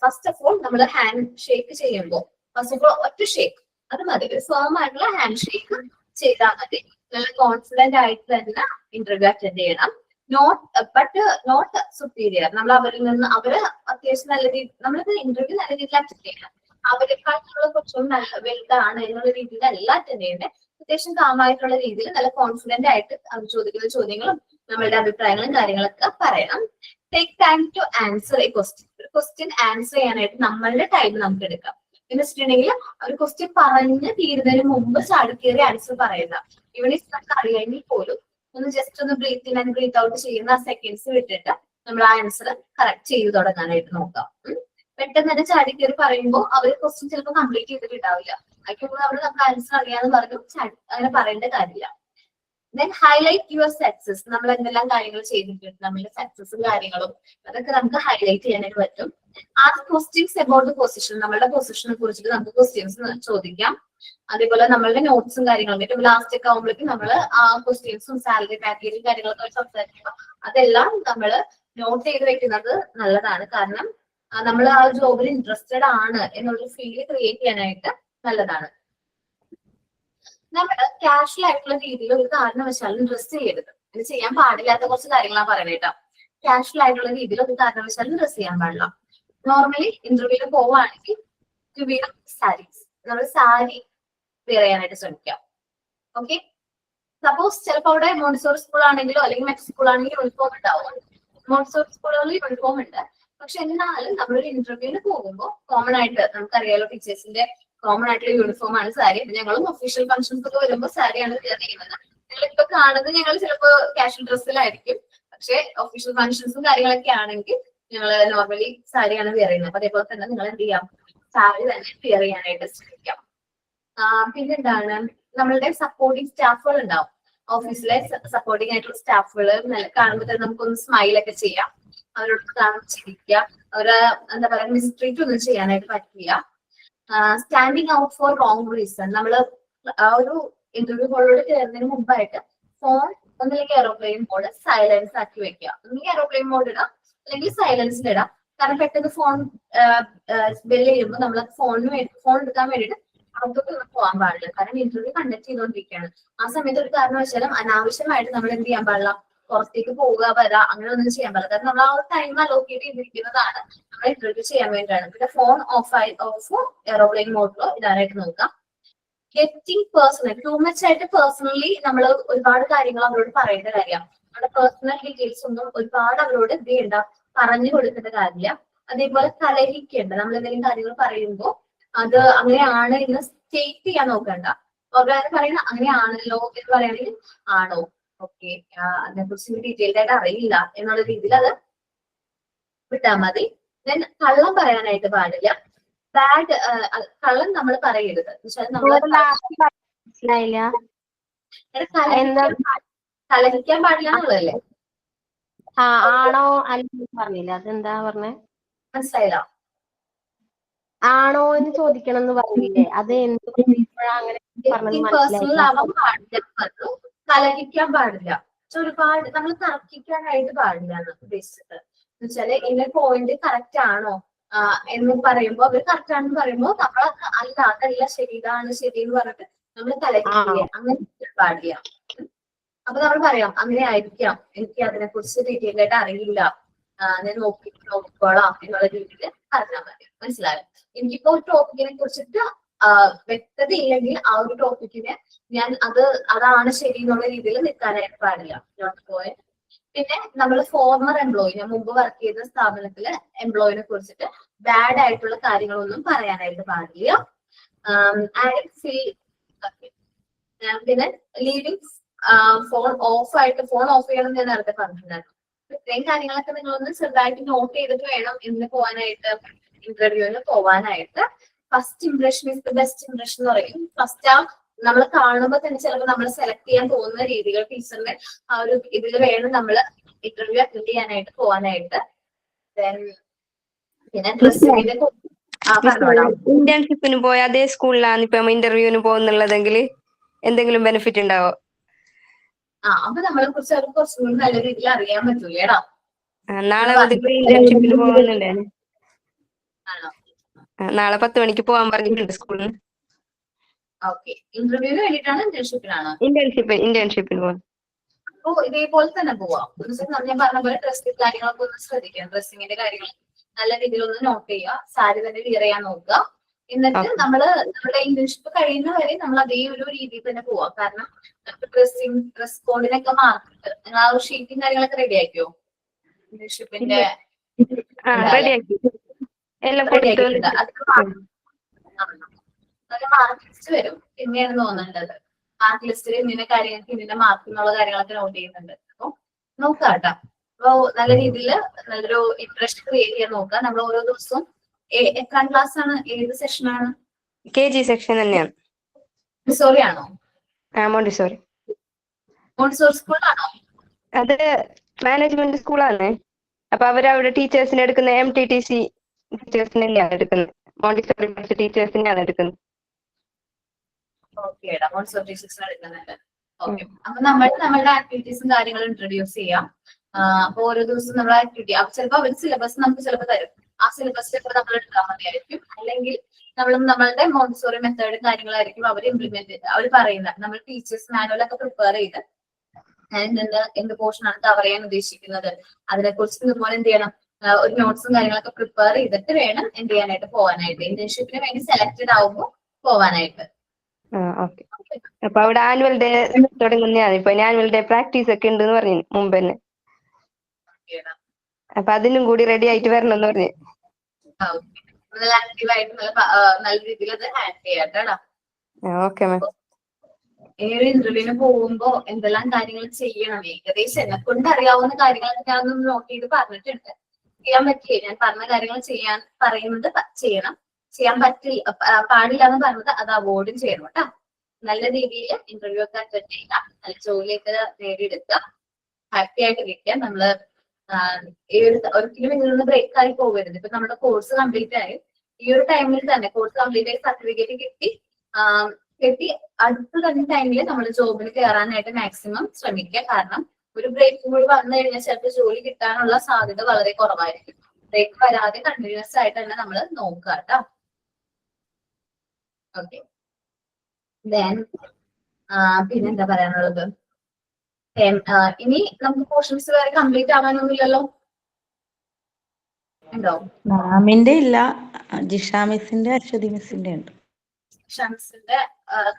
ഫസ്റ്റ് ഓഫ് ഓൾ നമ്മൾ ഹാൻഡ് ഷേക്ക് ചെയ്യുമ്പോൾ ഫസ്റ്റ് ഓഫ് ഓൾ ഒറ്റ ഷേക്ക് അത് മതി. ഒരു ഫേം ആയിട്ടുള്ള ഹാൻഡ് ഷേക്ക് ചെയ്താൽ മതി. നല്ല കോൺഫിഡന്റ് ആയിട്ട് തന്നെ ഇന്റർവ്യൂ അറ്റൻഡ് ചെയ്യണം. Not superior. നമ്മൾ അവരിൽ നിന്ന് അവര് അത്യാവശ്യം നല്ല രീതി നമ്മളിത് ഇന്റർവ്യൂ നല്ല രീതിയിൽ അറ്റൻഡ് ചെയ്യണം. അവരെക്കാൾ നമ്മൾ കുറച്ചും നല്ല വലുതാണ് എന്നുള്ള രീതിയിലല്ല അറ്റൻഡ് ചെയ്യേണ്ടത്. അത്യാവശ്യം കാമായിട്ടുള്ള രീതിയിൽ നല്ല കോൺഫിഡന്റ് ആയിട്ട് അവർ ചോദിക്കുന്ന ചോദ്യങ്ങളും നമ്മളുടെ അഭിപ്രായങ്ങളും കാര്യങ്ങളൊക്കെ പറയണം. Take time to answer a question. ഒരു ക്വസ്റ്റ്യൻ ആൻസർ ചെയ്യാനായിട്ട് നമ്മളുടെ ടൈം നമുക്ക് എടുക്കാം. എന്ന് വെച്ചിട്ടുണ്ടെങ്കിൽ ഒരു ക്വസ്റ്റ്യൻ പറഞ്ഞ് തീരുന്നതിന് മുമ്പ് ചാടിക്കേറി ആൻസർ പറയുക. ഇവിടെ നമുക്ക് അറിയാമെങ്കിൽ പോലും ഒന്ന് ജസ്റ്റ് ഒന്ന് breathe in and breathe out ചെയ്യുന്ന ആ സെക്കൻഡ്സ് വിട്ടിട്ട് നമ്മൾ ആ ആൻസർ കറക്റ്റ് ചെയ്ത് തുടങ്ങാനായിട്ട് നോക്കാം. പെട്ടെന്ന് തന്നെ ചാടിക്കേറി പറയുമ്പോൾ അവർ ക്വസ്റ്റ്യൻ ചിലപ്പോൾ കംപ്ലീറ്റ് ചെയ്തിട്ടുണ്ടാവില്ല. അതിന് അവിടെ നമുക്ക് ആൻസർ അറിയാന്ന് പറഞ്ഞു അങ്ങനെ പറയേണ്ട കാര്യമില്ല. Then highlight your success. നമ്മൾ എന്തെല്ലാം കാര്യങ്ങൾ ചെയ്തിട്ടുണ്ട്, നമ്മളുടെ സക്സസും കാര്യങ്ങളും അതൊക്കെ നമുക്ക് ഹൈലൈറ്റ് ചെയ്യാനായിട്ട് പറ്റും. Ask questions about the position. നമ്മളുടെ പൊസിഷനെ കുറിച്ചിട്ട് നമുക്ക് ക്വസ്റ്റ്യൻസ് ചോദിക്കാം. അതേപോലെ നമ്മളുടെ നോട്ട്സും കാര്യങ്ങളും ഏറ്റവും ലാസ്റ്റ് ഒക്കെ ആകുമ്പോഴേക്കും നമ്മൾ ആ ക്വസ്റ്റ്യൻസും സാലറി പാക്കേജും കാര്യങ്ങളൊക്കെ സംസാരിക്കുമ്പോൾ അതെല്ലാം നമ്മൾ നോട്ട് ചെയ്ത് വെക്കുന്നത് നല്ലതാണ്. കാരണം നമ്മൾ ആ ജോബിൽ ഇൻട്രസ്റ്റഡ് ആണ് എന്നുള്ള ഫീൽ ക്രിയേറ്റ് ചെയ്യാനായിട്ട് നല്ലതാണ്. നമ്മൾ കാഷ്വൽ ആയിട്ടുള്ള രീതിയിൽ ഒരു കാരണവശാലും ഡ്രസ് ചെയ്യരുത്. ഇത് ചെയ്യാൻ പാടില്ലാത്ത കുറച്ച് കാര്യങ്ങളാണ് പറയുന്നത് കേട്ടോ. കാഷ്വൽ ആയിട്ടുള്ള രീതിയിൽ ഒരു കാരണവശാലും ഡ്രസ് ചെയ്യാൻ പാടില്ല. നോർമലി ഇന്റർവ്യൂവിന് പോവുകയാണെങ്കിൽ സാരീസ്, നമ്മൾ സാരി വെയർ ചെയ്യാനായിട്ട് ശ്രമിക്കാം. ഓക്കെ. സപ്പോസ് ചിലപ്പോൾ അവിടെ മോണ്ടിസോറി സ്കൂൾ ആണെങ്കിലോ അല്ലെങ്കിൽ മറ്റു സ്കൂൾ ആണെങ്കിലും യൂണിഫോം ഉണ്ടാവും. മോണ്ടിസോറി സ്കൂളുകളിൽ യൂണിഫോം ഉണ്ട്. പക്ഷെ എന്നാലും നമ്മളൊരു ഇന്റർവ്യൂവിന് പോകുമ്പോൾ കോമൺ ആയിട്ട് നമുക്കറിയാലോ ടീച്ചേഴ്സിന്റെ കോമൺ ആയിട്ടുള്ള യൂണിഫോം ആണ് സാരി. ഞങ്ങളും ഒഫീഷ്യൽ ഫംഗ്ഷൻസ് ഒക്കെ വരുമ്പോൾ സാരിയാണ് വെയർ ചെയ്യുന്നത്. നിങ്ങളിപ്പോ കാണുന്നത് ഞങ്ങൾ ചിലപ്പോൾ കാഷ്വൽ ഡ്രസ്സിലായിരിക്കും. പക്ഷെ ഒഫീഷ്യൽ ഫംഗ്ഷൻസും കാര്യങ്ങളൊക്കെ ആണെങ്കിൽ ഞങ്ങൾ നോർമലി സാരിയാണ് വെയർ ചെയ്യുന്നത്. അപ്പൊ അതേപോലെ തന്നെ നിങ്ങൾ എന്ത് ചെയ്യാം, സാരി തന്നെ വെയർ ചെയ്യാനായിട്ട് ശ്രമിക്കാം. പിന്നെന്താണ്, നമ്മളുടെ സപ്പോർട്ടിങ് സ്റ്റാഫുകൾ ഉണ്ടാവും. ഓഫീസിലെ സപ്പോർട്ടിങ് ആയിട്ടുള്ള സ്റ്റാഫുകൾ കാണുമ്പോൾ തന്നെ നമുക്കൊന്ന് സ്മൈലൊക്കെ ചെയ്യാം. അവരോട് കാണിച്ചിരിക്കുക. അവര് എന്താ പറയുക, മിസ്ട്രീറ്റ് ഒന്നും ചെയ്യാനായിട്ട് പറ്റില്ല. Standing out for wrong reason. നമ്മള് ആ ഒരു ഇന്റർവ്യൂ ഹോളിലോട് കയറുന്നതിന് മുമ്പായിട്ട് ഫോൺ ഒന്നില്ലെങ്കിൽ എയറോപ്ലെയിൻ മോഡ് സൈലൻസ് ആക്കി വെക്കുക. ഒന്നില്ലെങ്കിൽ എയറോപ്ലെയിൻ മോഡ് ഇടാം അല്ലെങ്കിൽ സൈലൻസിൽ ഇടാം. കാരണം പെട്ടെന്ന് ഫോൺ ബെല്ല് ചെയ്യുമ്പോൾ നമ്മൾ ഫോൺ എടുക്കാൻ വേണ്ടിയിട്ട് അകത്തോട്ട് പോകാൻ പാടില്ല. കാരണം ഇന്റർവ്യൂ കണ്ടക്ട് ചെയ്തുകൊണ്ടിരിക്കുകയാണ്. ആ സമയത്ത് ഒരു കാരണവശാലും അനാവശ്യമായിട്ട് നമ്മൾ എന്ത് ചെയ്യാൻ പാടില്ല, പുറത്തേക്ക് പോവുക വരാ അങ്ങനെ ഒന്നും ചെയ്യാൻ പാടില്ല. കാരണം നമ്മൾ ആ ഒരു ടൈം അലോക്കേറ്റ് ചെയ്തിരിക്കുന്നതാണ് നമ്മൾ ഇന്റർവ്യൂ ചെയ്യാൻ വേണ്ടിയിട്ടാണ്. പിന്നെ ഫോൺ ഓഫ് എയറോപ്ലെയിൻ മോഡിലോ ഇടാനായിട്ട് നോക്കാം. ഗെറ്റിംഗ് പേഴ്സണൽ ടു മച്ച് ആയിട്ട് പേഴ്സണലി നമ്മൾ ഒരുപാട് കാര്യങ്ങൾ അവരോട് പറയേണ്ട കാര്യമാണ്. നമ്മുടെ പേഴ്സണൽ ഡീറ്റെയിൽസ് ഒന്നും ഒരുപാട് അവരോട് എന്ത് ചെയ്യണ്ട, പറഞ്ഞു കൊടുക്കേണ്ട കാര്യമില്ല. അതേപോലെ കലഹിക്കേണ്ട, നമ്മൾ എന്തെങ്കിലും കാര്യങ്ങൾ പറയുമ്പോൾ അത് അങ്ങനെയാണ് എന്ന് സ്റ്റേറ്റ് ചെയ്യാൻ നോക്കണ്ട. ഓർഗാനിക് പറയുന്ന അങ്ങനെയാണല്ലോ എന്ന് പറയുകയാണെങ്കിൽ ആണോ, ഓക്കെ, അതിനെക്കുറിച്ച് ഡീറ്റെയിൽഡ് ആയിട്ട് അറിയില്ല എന്നുള്ള രീതിയിൽ അത് വിട്ടാൽ മതി. ദെൻ കള്ളം പറയാനായിട്ട് പാടില്ല. ബാഡ് കള്ളം നമ്മൾ പറയരുത്. മനസ്സിലായില്ല. കലഹിക്കാൻ പാടില്ല എന്നുള്ളതല്ലേ? ആണോ അല്ലെന്ന് പറഞ്ഞില്ല, അതെന്താ പറഞ്ഞേ? മനസ്സിലായില്ല. ആണോ എന്ന് ചോദിക്കണം എന്ന് പറഞ്ഞില്ലേ, അത് എന്തുകൊണ്ടാ അങ്ങനെ പറഞ്ഞത് പേഴ്സണൽ മനസ്സിലായില്ല. ആവാൻ പാടില്ല, കലഹിക്കാൻ പാടില്ല, ഒരുപാട് നമ്മൾ തർക്കിക്കാനായിട്ട് പാടില്ല എന്ന് ഉദ്ദേശിച്ചത്. എന്ന് വെച്ചാല് ഇതിന്റെ പോയിന്റ് കറക്റ്റ് ആണോ എന്ന് പറയുമ്പോ അവര് കറക്റ്റ് ആണെന്ന് പറയുമ്പോ നമ്മൾ അല്ല അതല്ല ശരി, ഇതാണ് ശരി എന്ന് പറഞ്ഞിട്ട് നമ്മൾ കലഹിക്കില്ലേ, അങ്ങനെ പാടില്ല. അപ്പൊ നമ്മൾ പറയാം അങ്ങനെ ആയിരിക്കാം, എനിക്ക് അതിനെ കുറിച്ച് ഡീറ്റെയിൽ ആയിട്ട് അറിയില്ല, ഞാൻ നോക്കിക്കോളാം എന്നുള്ള രീതിയിൽ പറഞ്ഞാൽ മതി. മനസ്സിലായോ? എനിക്കിപ്പോ ഒരു ടോപ്പിക്കിനെ കുറിച്ചിട്ട് വ്യക്തത ഇല്ലെങ്കിൽ ആ ഒരു ടോപ്പിക്കിനെ ഞാൻ അതാണ് ശരി എന്നുള്ള രീതിയിൽ നിൽക്കാനായിട്ട് പാടില്ല. പിന്നെ നമ്മൾ ഫോർമർ എംപ്ലോയി, ഞാൻ മുമ്പ് വർക്ക് ചെയ്ത സ്ഥാപനത്തിലെ എംപ്ലോയിനെ കുറിച്ചിട്ട് ബാഡ് ആയിട്ടുള്ള കാര്യങ്ങളൊന്നും പറയാനായിട്ട് പാടില്ല. പിന്നെ ലീവിങ് ഫോൺ ഓഫ് ചെയ്യണം ഞാൻ നേരത്തെ പറഞ്ഞിട്ടുണ്ടായിരുന്നു. ഇത്രയും കാര്യങ്ങളൊക്കെ നിങ്ങളൊന്ന് ചെറുതായിട്ട് നോട്ട് ചെയ്തിട്ട് വേണം ഇന്ന് പോകാനായിട്ട്, ഇന്റർവ്യൂവിന് പോവാനായിട്ട്. First impression is the best impression എന്ന് പറയും. ഫസ്റ്റ് നമ്മൾ കാണുമ്പോൾ തന്നെ ചിലപ്പോൾ നമ്മൾ സെലക്ട് ചെയ്യാൻ തോന്നുന്ന രീതികൾ ടീച്ചറിന്റെ ആ ഒരു ഇതിൽ വേണം നമ്മൾ ഇന്റർവ്യൂ അറ്റൻഡ് ചെയ്യാനായിട്ട് പോവാനായിട്ട്. പിന്നെ ഡ്രസ്സിന്റെ ഇന്റേൺഷിപ്പിന് പോയ അതേ സ്കൂളിലാണ് ഇപ്പൊ ഇന്റർവ്യൂവിന് പോകുന്നുള്ളതെങ്കിൽ എന്തെങ്കിലും ബെനിഫിറ്റ് ഉണ്ടാവോ? അപ്പൊ നമ്മളെ കുറിച്ച് അവർക്ക് കുറച്ചും കൂടി നല്ല രീതിയിൽ അറിയാൻ പറ്റൂലേടാ. നാളെ ഇന്റേൺഷിപ്പിന് പോകുന്നുണ്ടേ. നാളെ 10 മണിക്ക് പോകാൻ പറഞ്ഞിട്ടുണ്ട് സ്കൂളിൽ. ഓക്കെ, ഇന്റർവ്യൂവിന് വേണ്ടിയിട്ടാണ് ഇന്റേൺഷിപ്പിനാണ്? ഇന്റേൺഷിപ്പിന് പോകും. അപ്പൊ ഇതേപോലെ തന്നെ പോവാം. ഞാൻ പറഞ്ഞ പോലെ ഡ്രസ്സിംഗ് കാര്യങ്ങളൊക്കെ ഒന്ന് ശ്രദ്ധിക്കാം. ഡ്രസ്സിങ്ങിന്റെ കാര്യങ്ങൾ നല്ല രീതിയിൽ ഒന്ന് നോട്ട് ചെയ്യുക. സാരി തന്നെ വിയർ ചെയ്യാൻ നോക്കുക. എന്നിട്ട് നമ്മുടെ ഇന്റേൺഷിപ്പ് കഴിയുന്ന വരെ നമ്മൾ അതേ ഒരു രീതിയിൽ തന്നെ പോവാം. കാരണം ഡ്രസ് കോഡിനൊക്കെ മാർക്ക് നിങ്ങൾ ആ ഒരു ഷീറ്റും കാര്യങ്ങളൊക്കെ റെഡി ആക്കിയോ? ഇന്റേൺഷിപ്പിന്റെ മാർക്ക് ലിസ്റ്റ് വരും. പിന്നെയാണ് തോന്നേണ്ടത് മാർക്ക് ലിസ്റ്റിൽ ഇന്ന കാര്യങ്ങൾക്ക് ഇന്ന മാർക്ക് എന്നുള്ള കാര്യങ്ങളൊക്കെ നോട്ട് ചെയ്യുന്നുണ്ട്. അപ്പൊ നോക്കാട്ടോ. അപ്പൊ നല്ല രീതിയിൽ നല്ലൊരു ഇൻട്രസ്റ്റ് ക്രിയേറ്റ് ചെയ്യാൻ നോക്കുക. നമ്മൾ ഓരോ ദിവസവും എത്രാം ക്ലാസ് ആണ്, ഏത് സെക്ഷനാണ്? KG സെക്ഷൻ തന്നെയാണ്. മോണ്ടിസോറി ആണോ? മോണ്ടിസോറി. മോണ്ടിസോറി സ്കൂളാണോ? അത് മാനേജ്മെന്റ് സ്കൂളാണ്. അപ്പൊ അവരവിടെ ടീച്ചേഴ്സിനെ എടുക്കുന്ന MTTC ടീച്ചേഴ്സിനെ തന്നെയാണ് എടുക്കുന്നത്. മോണ്ടിസോറി പഠിച്ച ടീച്ചേഴ്സിനെയാണ് എടുക്കുന്നത്. ഓക്കേടാ, മോണ്ടിസോറി ടീച്ചേഴ്സിനെ എടുക്കുന്നുണ്ട്. ഓക്കെ, അപ്പൊ നമ്മളുടെ ആക്ടിവിറ്റീസും കാര്യങ്ങളും ഇൻട്രൊഡ്യൂസ് ചെയ്യാം. അപ്പൊ ഓരോ ദിവസവും നമ്മുടെ ആക്ടിവിറ്റി ചിലപ്പോൾ അവർ സിലബസ് നമുക്ക് ചിലപ്പോൾ തരും. ആ സിലബസ് നമ്മൾ എടുക്കാൻ മതിയായിരിക്കും. അല്ലെങ്കിൽ നമ്മളുടെ മോണ്ടിസോറി മെത്തേഡ് കാര്യങ്ങളായിരിക്കും അവർ അവർ പറയുന്നത്. നമ്മൾ ടീച്ചേഴ്സ് മാനുവലൊക്കെ പ്രിപ്പയർ ചെയ്ത് എന്ത് പോർഷനാണ് കവർ ചെയ്യാൻ ഉദ്ദേശിക്കുന്നത് അതിനെക്കുറിച്ച് ഇതുപോലെ എന്ത് ചെയ്യണം, ഒരു നോട്ട്സും കാര്യങ്ങളൊക്കെ പ്രിപ്പയർ ചെയ്തിട്ട് വേണം എന്ത് ചെയ്യാനായിട്ട് പോവാനായിട്ട്. ഇന്റേൺഷിപ്പിന് വേണ്ടി സെലക്ടഡ് ആവുമ്പോൾ പോവാനായിട്ട്. അപ്പൊ അവിടെ ആനുവൽ ഡേ തുടങ്ങുന്നതാണ്. ഇപ്പൊ ആനുവൽ ഡേ പ്രാക്ടീസ് ഒക്കെ ഉണ്ടെന്ന് പറഞ്ഞു മുമ്പ് തന്നെ. അപ്പൊ അതിനും കൂടി റെഡി ആയിട്ട് വരണം എന്ന് പറഞ്ഞു. നല്ല ആക്റ്റീവായിട്ട് നല്ല രീതിയിൽ അത് ഹാൻഡിൽ ചെയ്യാട്ടോ. Okay ma'am. ഈ ഒരു ഇന്റർവ്യൂവിന് പോകുമ്പോ എന്തെല്ലാം കാര്യങ്ങൾ ചെയ്യണം, ഏകദേശം എന്നെ കൊണ്ട് അറിയാവുന്ന കാര്യങ്ങളൊക്കെ ഞാൻ ഒന്ന് നോട്ട് ചെയ്ത് പറഞ്ഞിട്ടുണ്ട്. ചെയ്യാൻ പറ്റില്ല, ഞാൻ പറഞ്ഞ കാര്യങ്ങൾ ചെയ്യാൻ പറയുന്നത് ചെയ്യണം. ചെയ്യാൻ പാടില്ല എന്ന് പറഞ്ഞത് അത് അവോയ്ഡും ചെയ്യണം കേട്ടോ. നല്ല രീതിയിൽ ഇന്റർവ്യൂ ഒക്കെ അറ്റൻഡ് ചെയ്യുക, നല്ല ജോലിയൊക്കെ നേടിയെടുക്കുക, ഹാപ്പി ആയിട്ട് ഇരിക്കുക. നമ്മള് ഈ ഒരിക്കലും ഇതിൽ ബ്രേക്ക് ആയി പോകരുത്. ഇപ്പൊ നമ്മുടെ കോഴ്സ് കംപ്ലീറ്റ് ആയി, ഈ ഒരു ടൈമിൽ തന്നെ കോഴ്സ് കംപ്ലീറ്റ് ആയി സർട്ടിഫിക്കറ്റ് കിട്ടി അടുത്ത തന്നെ ടൈമിൽ നമ്മൾ ജോബിന് കയറാനായിട്ട് മാക്സിമം ശ്രമിക്കുക. കാരണം ഒരു ബ്രേക്ക് കൂടി വന്നു കഴിഞ്ഞാൽ ചിലപ്പോൾ ജോലി കിട്ടാനുള്ള സാധ്യത വളരെ കുറവായിരിക്കും. ബ്രേക്ക് വരാതെ കണ്ടിന്യൂസ് ആയിട്ട് തന്നെ നമ്മൾ നോക്കുക കേട്ടോ. ഓക്കെ, ദെൻ പിന്നെന്താ പറയാനുള്ളത്? ഇനി നമുക്ക് പോർഷൻസ് വരെ കംപ്ലീറ്റ് ആവാനൊന്നുമില്ലല്ലോ, ഉണ്ടോ? മാമിന്റെ ഇല്ല, ജിഷ മിസ്സിന്റെ അശ്വതി മിസ്സിന്റെ ഉണ്ട്. ഷംസിന്റെ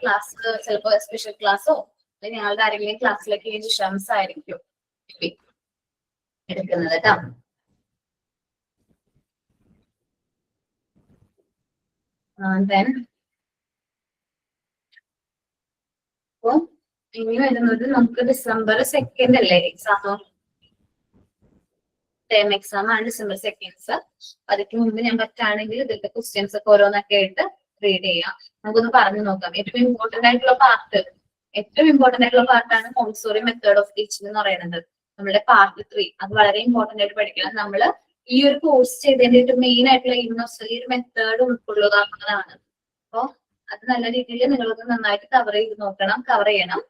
ക്ലാസ് ചിലപ്പോ സ്പെഷ്യൽ ക്ലാസ്സോ അല്ലെങ്കിൽ ഞങ്ങളുടെ ആരെങ്കിലും ക്ലാസ്സിലേക്ക് ഈ ഷംസ് ആയിരിക്കും എടുക്കുന്നത് കേട്ടോ. Then അപ്പൊ ഇനി വരുന്നത് നമുക്ക് December 2 അല്ലേ എക്സാം? ടേം എക്സാം ആണ് December 2. അതിന് മുമ്പ് ഞാൻ പറ്റുകയാണെങ്കിൽ ഇതിന്റെ ക്വസ്റ്റ്യൻസ് ഒക്കെ ഓരോന്നൊക്കെ ആയിട്ട് റീഡ് ചെയ്യാം. നമുക്കൊന്ന് പറഞ്ഞു നോക്കാം. ഏറ്റവും ഇമ്പോർട്ടന്റ് ആയിട്ടുള്ള പാർട്ടാണ് മോണ്ടിസോറി മെത്തേഡ് ഓഫ് ടീച്ചിങ് എന്ന് പറയുന്നത്. നമ്മുടെ പാർട്ട് 3 അത് വളരെ ഇമ്പോർട്ടന്റ് ആയിട്ട് പഠിക്കണം. നമ്മള് ഈ ഒരു കോഴ്സ് ചെയ്തതിന്റെ മെയിൻ ആയിട്ടുള്ള ഈ ഒരു മെത്തേഡ് ഉൾക്കൊള്ളുന്നതാണ്. അപ്പൊ അത് നല്ല രീതിയിൽ നിങ്ങളൊന്ന് നന്നായിട്ട് കവർ ചെയ്യണം.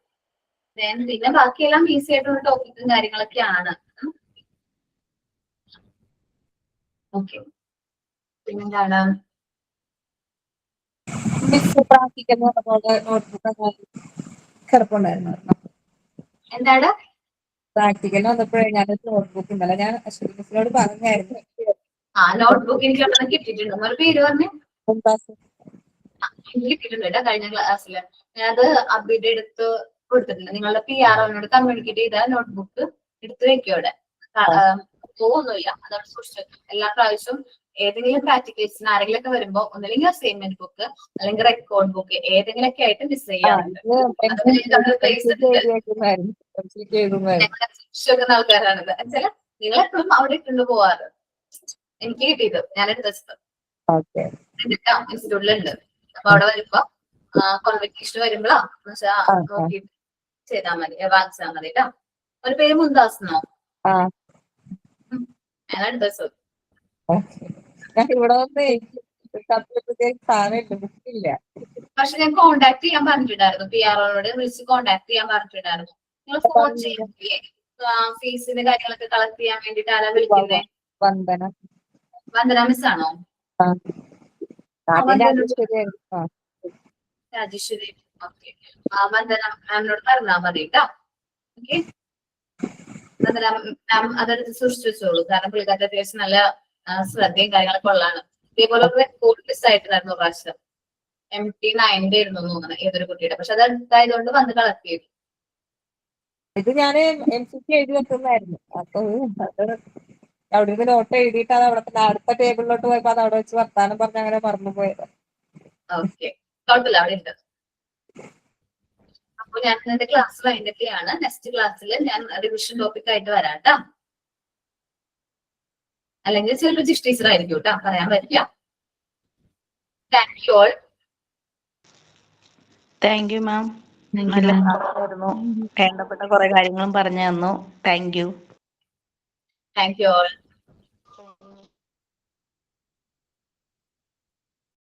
പിന്നെ ബാക്കിയെല്ലാം ഈസി ആയിട്ടുള്ള ടോപ്പിക്കും കാര്യങ്ങളൊക്കെയാണ്. ഓക്കെ, പിന്നെന്താണ് എന്താണ് പ്രാക്ടിക്കൽ വന്നപ്പോഴേ ഞാനൊരു നോട്ട്ബുക്ക് ഉണ്ടല്ലോ, ഞാൻ അശ്വതി മിസ്സിനോട് പറഞ്ഞായിരുന്നു. നോട്ട്ബുക്ക് എനിക്ക് അവിടെ നിന്ന് കിട്ടിയിട്ടുണ്ട്. ഒരു പേര് പറഞ്ഞു എനിക്ക് കിട്ടിയിട്ടുണ്ട് കേട്ടോ. കഴിഞ്ഞ ക്ലാസ്സിൽ ഞാനത് അബിയുടെ എടുത്ത് കൊടുത്തിട്ടുണ്ട്. നിങ്ങളുടെ PR-നോട് കമ്മ്യൂണിക്കേറ്റ് ചെയ്ത നോട്ട്ബുക്ക് എടുത്ത് വെക്കും അവിടെ. പോകുന്നില്ല, അതവിടെ സൂക്ഷിച്ചു വെക്കും. എല്ലാ പ്രാവശ്യവും ഏതെങ്കിലും പ്രാക്ടിക്കൽസിന് ആരെങ്കിലും ഒക്കെ വരുമ്പോ ഒന്നല്ലെങ്കിൽ അസൈൻമെന്റ് ബുക്ക് അല്ലെങ്കിൽ റെക്കോർഡ് ബുക്ക് ഏതെങ്കിലുമൊക്കെ ആയിട്ട് മിസ് ചെയ്യാറുണ്ട്. സൂക്ഷിക്കുന്ന ആൾക്കാരാണിത്. വെച്ചാൽ നിങ്ങൾ എപ്പോഴും അവിടെ ഇട്ടുണ്ട് പോവാറ്. എനിക്ക് കിട്ടിയത് ഞാൻ എടുത്തത് ഇൻസ്റ്റിറ്റ്യൂട്ടിലുണ്ട്. അപ്പൊ അവിടെ വരുമ്പോ കോൺവെക്കേഷൻ വരുമ്പോഴാ നോക്കിയിട്ട് ചെയ്താൽ മതി, വാങ്ങിച്ചാൽ മതി കേട്ടോ. ഒരു പേര് മുന്താസ്ന്നോ? ഞാൻ എടുത്തത്. പക്ഷെ ഞാൻ കോണ്ടാക്ട് ചെയ്യാൻ പറഞ്ഞിട്ടുണ്ടായിരുന്നു. PR-നോട് വിളിച്ച് കോണ്ടാക്ട് ചെയ്യാൻ പറഞ്ഞിട്ടുണ്ടായിരുന്നു. നിങ്ങൾ ഫോൺ ചെയ്യില്ലേ ഫീസിന്റെ കാര്യങ്ങളൊക്കെ കളക്ട് ചെയ്യാൻ വേണ്ടിട്ട്? ആരാ വിളിക്കുന്നേ? വന്ദന മിസ് ആണോ? രാജേശ്വരി. ഓക്കെ, വന്ദന മാമിനോട് പറഞ്ഞാൽ മതി കേട്ടോ. ഓക്കെ, വന്ദന മാം അതെടുത്ത് സൂക്ഷിച്ചു വെച്ചോളൂ. കാരണം പുള്ളിക്കാരുടെ അത്യാവശ്യം നല്ല ശ്രദ്ധയും കാര്യങ്ങളൊക്കെ ഉള്ളതാണ്. ഇതേപോലെ ഒരു റെക്കോർഡ് മിസ് ആയിട്ടുണ്ടായിരുന്നു പ്രാവശ്യം. MT9 ആയിരുന്നു തോന്നുന്നത് ഏതൊരു കുട്ടിയുടെ. പക്ഷെ അത് അടുത്തായതുകൊണ്ട് വന്ന് കളക്ട് ചെയ്തു. ഇത് ഞാൻ MCQ എഴുതി വെക്കുന്നതായിരുന്നു. അപ്പൊ അവിടെ നിന്ന് നോട്ട് എഴുതിയിട്ട് അത് അവിടെ അടുത്ത ടേബിളിലോട്ട് പോയപ്പോ അത് അവിടെ വെച്ച് വർത്താനം പറഞ്ഞ് അങ്ങനെ മറന്നു പോയത്. ഓക്കെ, കുഴപ്പമില്ല, അവിടെ ഉണ്ട്. അപ്പൊ ഞാൻ എന്റെ ക്ലാസ് വൈൻഡൊക്കെയാണ്. നെക്സ്റ്റ് ക്ലാസ്സിൽ ഞാൻ റിവിഷൻ ടോപ്പിക് ആയിട്ട് വരാം കേട്ടോ. അല്ലെങ്കിൽ ചിലപ്പോൾ ജിഷ് ടീച്ചർ ആയിരിക്കും കേട്ടോ, പറയാൻ പറ്റില്ല. Thank you all. Thank you ma'am. നല്ല ക്ലാസ്സായിരുന്നു. വേണ്ടപ്പെട്ട കുറെ കാര്യങ്ങളും പറഞ്ഞു തന്നു. Thank you. Thank you all.